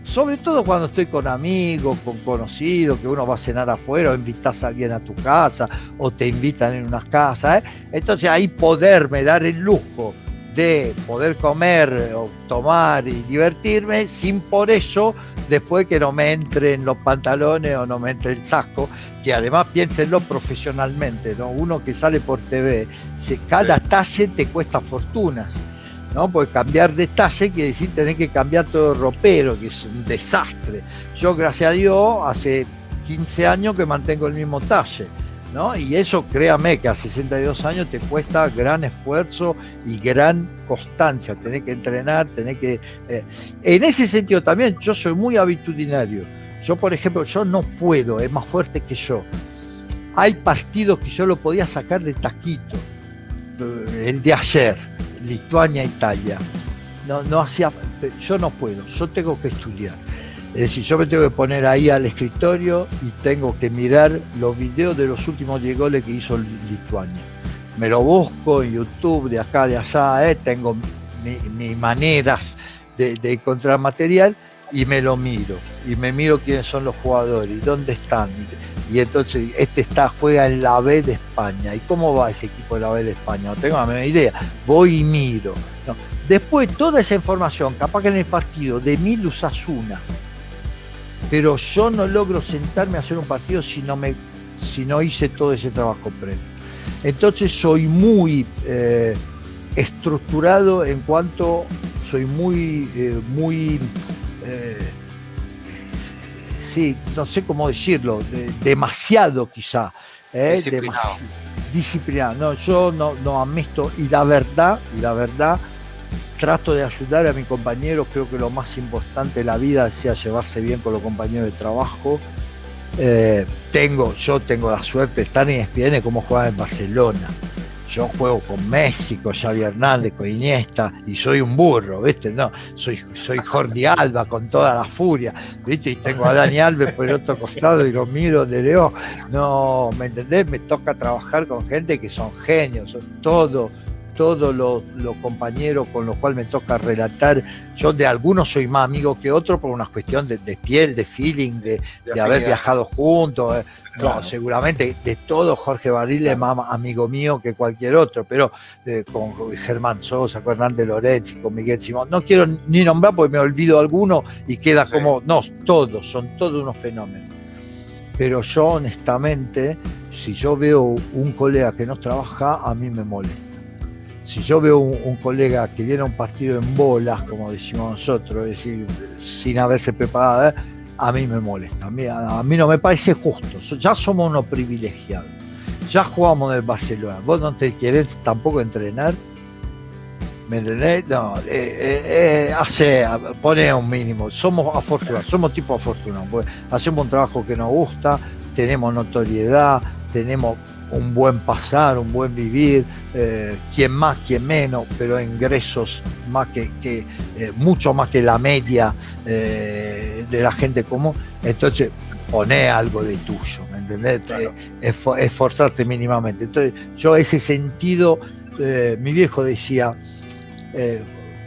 sobre todo cuando estoy con amigos, con conocidos, que uno va a cenar afuera o invitas a alguien a tu casa o te invitan en una casa, ¿eh? Entonces ahí poderme dar el lujo de poder comer o tomar y divertirme, sin por eso después que no me entre en los pantalones o no me entre el saco, que además piénsenlo profesionalmente, ¿no? Uno que sale por TV, cada talle te cuesta fortunas, ¿no? Porque cambiar de talle quiere decir tener que cambiar todo el ropero, que es un desastre. Yo, gracias a Dios, hace 15 años que mantengo el mismo talle, ¿no? Y eso, créame, que a 62 años te cuesta gran esfuerzo y gran constancia. Tenés que entrenar, tenés que... En ese sentido también, yo soy muy habitudinario. Yo, por ejemplo, yo no puedo, es más fuerte que yo. Hay partidos que yo lo podía sacar de taquito. El de ayer, Lituania-Italia. No hacía... Yo no puedo, yo tengo que estudiar. Es decir, yo me tengo que poner ahí al escritorio y tengo que mirar los videos de los últimos 10 goles que hizo Lituania. Me lo busco en YouTube, de acá, de allá, tengo mis maneras de encontrar material y me lo miro. Y me miro quiénes son los jugadores y dónde están. Y entonces, juega en la B de España. ¿Y cómo va ese equipo de la B de España? No tengo la menor idea. Voy y miro. No. Después, toda esa información, capaz que en el partido de 1000 usas una. Pero yo no logro sentarme a hacer un partido si no hice todo ese trabajo previo. Entonces soy muy estructurado en cuanto, soy sí, no sé cómo decirlo, demasiado quizá. Disciplinado. No, yo no amesto, y la verdad, trato de ayudar a mi compañero. Creo que lo más importante de la vida sea llevarse bien con los compañeros de trabajo. Yo tengo la suerte de estar en ESPN como juega en Barcelona. Yo juego con Messi, con Xavi Hernández, con Iniesta, y soy un burro, ¿viste? No, soy Jordi Alba con toda la furia, ¿viste? Y tengo a Dani Alves por el otro costado y lo miro de lejos. No, ¿me entendés? Me toca trabajar con gente que son genios, son todos los compañeros con los cuales me toca relatar. Yo de algunos soy más amigo que otros por una cuestión de piel, de feeling, de haber viajado juntos. Claro. No, seguramente de todo Jorge Barril es más amigo mío que cualquier otro, pero con Germán Sosa, con Hernández Lorenzi, con Miguel Simón, no quiero ni nombrar porque me olvido alguno y queda como, no, son todos unos fenómenos. Pero yo honestamente, si yo veo un colega que no trabaja, a mí me molesta. Si yo veo un colega que viene a un partido en bolas, como decimos nosotros, es decir, sin haberse preparado, a mí me molesta. A mí no me parece justo. Ya somos unos privilegiados. Ya jugamos en el Barcelona. Vos no te querés tampoco entrenar. ¿Me entendés? No, poné un mínimo. Somos afortunados, somos tipos afortunados. Pues hacemos un trabajo que nos gusta, tenemos notoriedad, tenemos un buen pasar, un buen vivir, quien más, quien menos, pero ingresos más mucho más que la media de la gente común. Entonces poné algo de tuyo, ¿me entendés? Claro. Esforzarte mínimamente. Entonces yo ese sentido, mi viejo decía,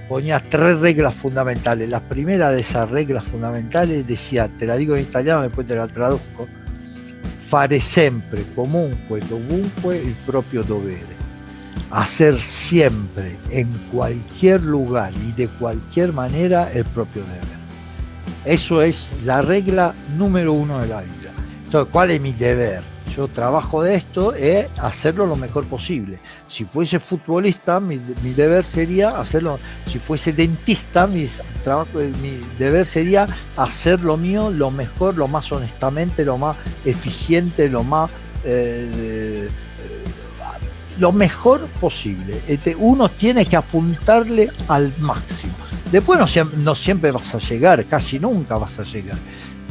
ponía 3 reglas fundamentales. La primera de esas reglas fundamentales decía, te la digo en italiano, después te la traduzco: fare sempre comunque dovunque il proprio dovere. Hacer siempre, en cualquier lugar y de cualquier manera, el propio deber. Eso es la regla número 1 de la vida. Entonces, ¿cuál es mi deber? Yo trabajo de esto, es hacerlo lo mejor posible. Si fuese futbolista, mi deber sería hacerlo. Si fuese dentista, mi deber sería hacer lo mío lo mejor, lo más honestamente, lo más eficiente, lo mejor posible. Uno tiene que apuntarle al máximo. Después no siempre vas a llegar, casi nunca vas a llegar.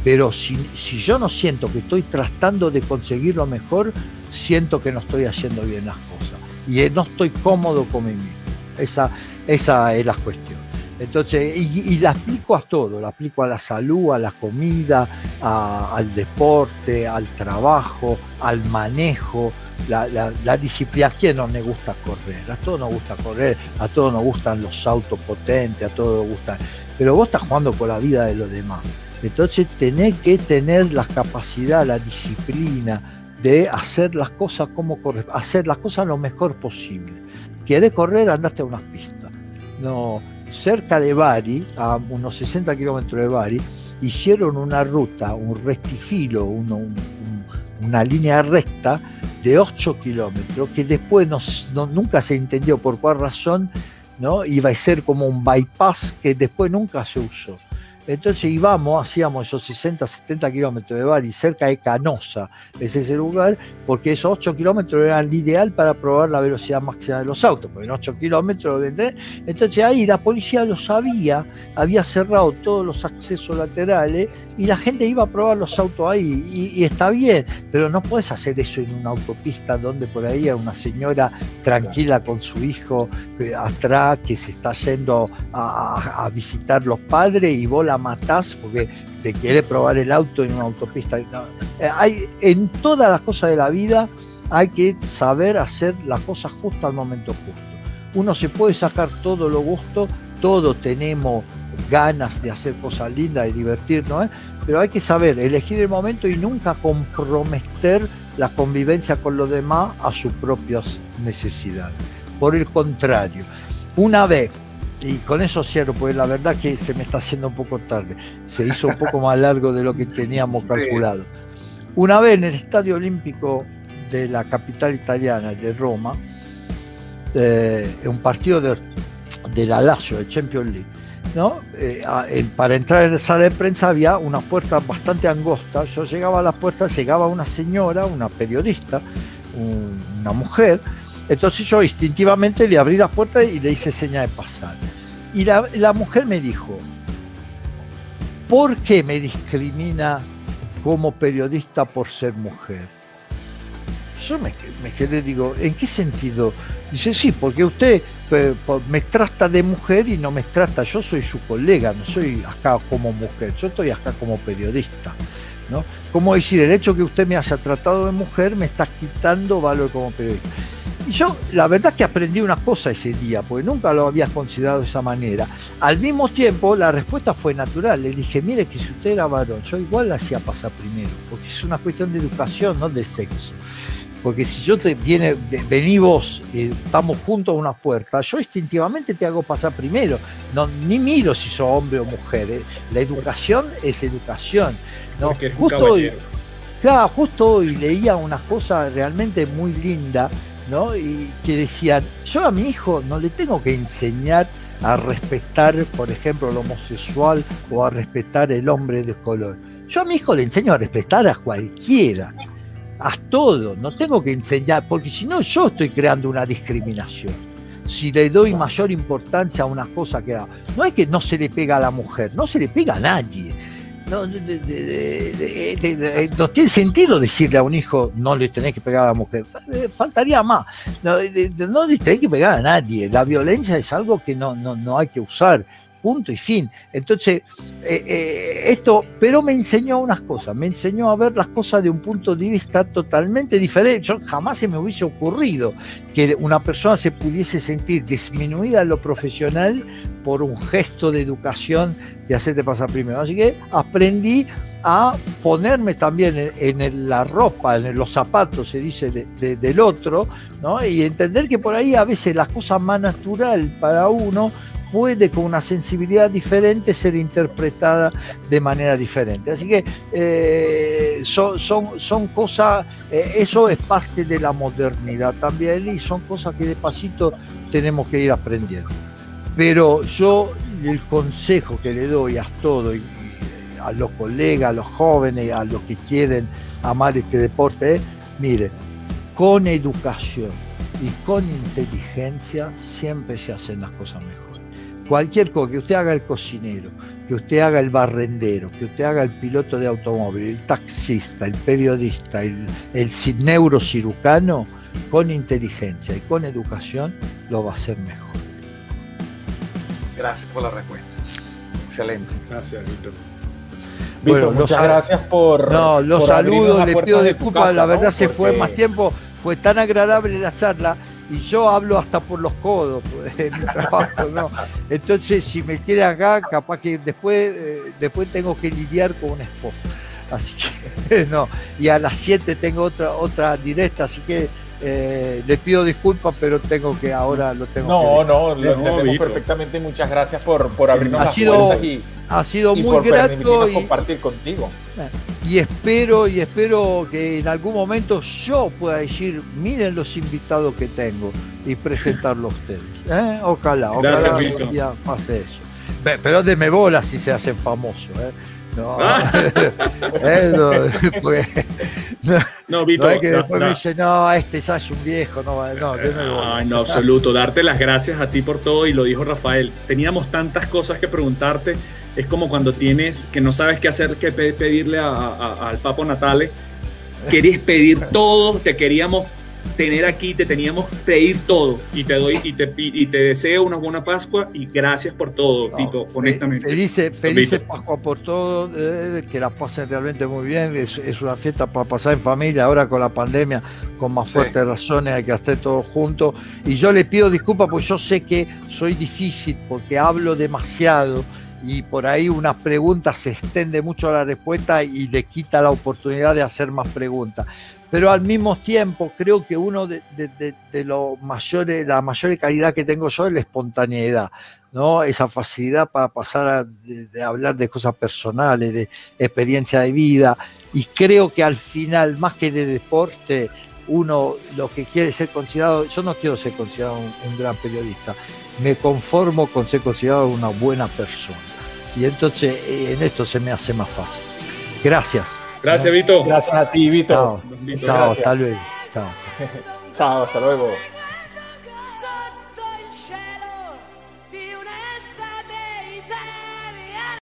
Pero si yo no siento que estoy tratando de conseguir lo mejor, siento que no estoy haciendo bien las cosas. Y no estoy cómodo con mí mismo. Esa es la cuestión. Entonces, y la aplico a todo. La aplico a la salud, a la comida, al deporte, al trabajo, al manejo, la disciplina. ¿A quién no le gusta correr? A todos nos gusta correr, a todos nos gustan los autos potentes, a todos nos gustan. Pero vos estás jugando con la vida de los demás. Entonces tenés que tener la capacidad, la disciplina de hacer las cosas como corresponde, hacer las cosas lo mejor posible. ¿Querés correr? Andate a unas pistas. no, cerca de Bari, a unos 60 kilómetros de Bari, hicieron una ruta, un rectifilo, una línea recta de 8 kilómetros, que después nunca se entendió por cuál razón, ¿no? Iba a ser como un bypass que después nunca se usó. Entonces hacíamos esos 60, 70 kilómetros de Bari, cerca de Canosa, es ese lugar, porque esos 8 kilómetros eran el ideal para probar la velocidad máxima de los autos, porque en 8 kilómetros, ¿entendés? Entonces ahí la policía lo sabía, había cerrado todos los accesos laterales y la gente iba a probar los autos ahí, y está bien, pero no puedes hacer eso en una autopista donde por ahí hay una señora tranquila con su hijo atrás que se está yendo a visitar los padres y vos la matás porque te quiere probar el auto en una autopista. No. En todas las cosas de la vida hay que saber hacer las cosas justo al momento justo. Uno se puede sacar todo lo gusto, todos tenemos ganas de hacer cosas lindas, de divertirnos, pero hay que saber elegir el momento y nunca comprometer la convivencia con los demás a sus propias necesidades. Por el contrario, una vez, y con eso cierro, porque la verdad que se me está haciendo un poco tarde, se hizo un poco más largo de lo que teníamos calculado. Una vez en el Estadio Olímpico de la capital italiana, de Roma, en un partido de la Lazio, de Champions League, ¿no? Para entrar en la sala de prensa había una puerta bastante angosta. Yo llegaba a la puerta, llegaba una señora, una periodista, una mujer. Entonces yo instintivamente le abrí la puerta y le hice seña de pasar. Y la mujer me dijo: ¿por qué me discrimina como periodista por ser mujer? Yo me quedé, digo, ¿en qué sentido? Dice, sí, porque usted me trata de mujer y no me trata, yo soy su colega, no soy acá como mujer, yo estoy acá como periodista, ¿no? Como decir, el hecho que usted me haya tratado de mujer me está quitando valor como periodista. Y yo, la verdad que aprendí una cosa ese día, porque nunca lo había considerado de esa manera. Al mismo tiempo, la respuesta fue natural. Le dije, mire, que si usted era varón, yo igual la hacía pasar primero, porque es una cuestión de educación, no de sexo. Porque si yo vení vos, estamos juntos a una puerta, yo instintivamente te hago pasar primero. No, ni miro si sos hombre o mujer. La educación es educación, ¿no? Justo hoy leía una cosa realmente muy linda, ¿no? Y que decían, yo a mi hijo no le tengo que enseñar a respetar, por ejemplo, el homosexual o a respetar el hombre de color. Yo a mi hijo le enseño a respetar a cualquiera, a todo. No tengo que enseñar, porque si no yo estoy creando una discriminación. Si le doy mayor importancia a una cosa que no es que no se le pega a la mujer, no se le pega a nadie. No tiene sentido decirle a un hijo no le tenés que pegar a la mujer, faltaría más. No le tenés que pegar a nadie. La violencia es algo que no hay que usar, punto y fin. Entonces pero me enseñó unas cosas, me enseñó a ver las cosas de un punto de vista totalmente diferente. Yo jamás se me hubiese ocurrido que una persona se pudiese sentir disminuida en lo profesional por un gesto de educación de hacerte pasar primero. Así que aprendí a ponerme también en la ropa, en los zapatos, se dice, del otro, ¿no? Y entender que por ahí a veces la cosa más natural para uno puede, con una sensibilidad diferente, ser interpretada de manera diferente. Así que son cosas, eso es parte de la modernidad también, y son cosas que de pasito tenemos que ir aprendiendo. Pero yo, el consejo que le doy a todos, a los colegas, a los jóvenes, a los que quieren amar este deporte, es, mire, con educación y con inteligencia siempre se hacen las cosas mejor. Cualquier cosa, que usted haga el cocinero, que usted haga el barrendero, que usted haga el piloto de automóvil, el taxista, el periodista, el neurocirujano, con inteligencia y con educación lo va a hacer mejor. Gracias por la respuesta. Excelente. Gracias, Víctor. Víctor, muchas gracias por... No, los saludos, le pido disculpas, la verdad, ¿no? Se fue más tiempo, fue tan agradable la charla. Y yo hablo hasta por los codos en mi trabajo, ¿no? Entonces, si me tiene acá, capaz que después tengo que lidiar con un esposo. Así que, no. Y a las 7 tengo otra directa, así que Le pido disculpas, pero ahora lo tengo que... No, lo entendemos perfectamente. Muchas gracias por abrirnos las puertas ha sido y muy por grato permitirnos compartir contigo. Y espero que en algún momento yo pueda decir, miren los invitados que tengo y presentarlo a ustedes. Ojalá Vito. Ya pase eso. Pero deme bola si se hacen famosos. No, Vito, no es que después me dice, no, este ya es un viejo, no, absoluto, darte las gracias a ti por todo, y lo dijo Rafael, teníamos tantas cosas que preguntarte, es como cuando tienes que no sabes qué hacer, que pedirle al Papo Natale, querías pedir todo, te queríamos tener aquí, te teníamos que pedir todo, y te deseo una buena Pascua y gracias por todo, Tito, honestamente. Felices Pascua por todo, que la pasen realmente muy bien, es una fiesta para pasar en familia, ahora con la pandemia, con más fuertes razones hay que hacer todos juntos, y yo le pido disculpas porque yo sé que soy difícil, porque hablo demasiado, y por ahí unas preguntas se extiende mucho a la respuesta y le quita la oportunidad de hacer más preguntas. Pero al mismo tiempo creo que uno de la mayor calidad que tengo yo es la espontaneidad, ¿no? Esa facilidad para pasar de hablar de cosas personales, de experiencia de vida, y creo que al final, más que de deporte, uno lo que quiere ser considerado, yo no quiero ser considerado un gran periodista, me conformo con ser considerado una buena persona, y entonces en esto se me hace más fácil. Gracias. Gracias, Vito. Gracias a ti, Vito. Chao, hasta luego. Chao. Chao, hasta luego. Sotto il cielo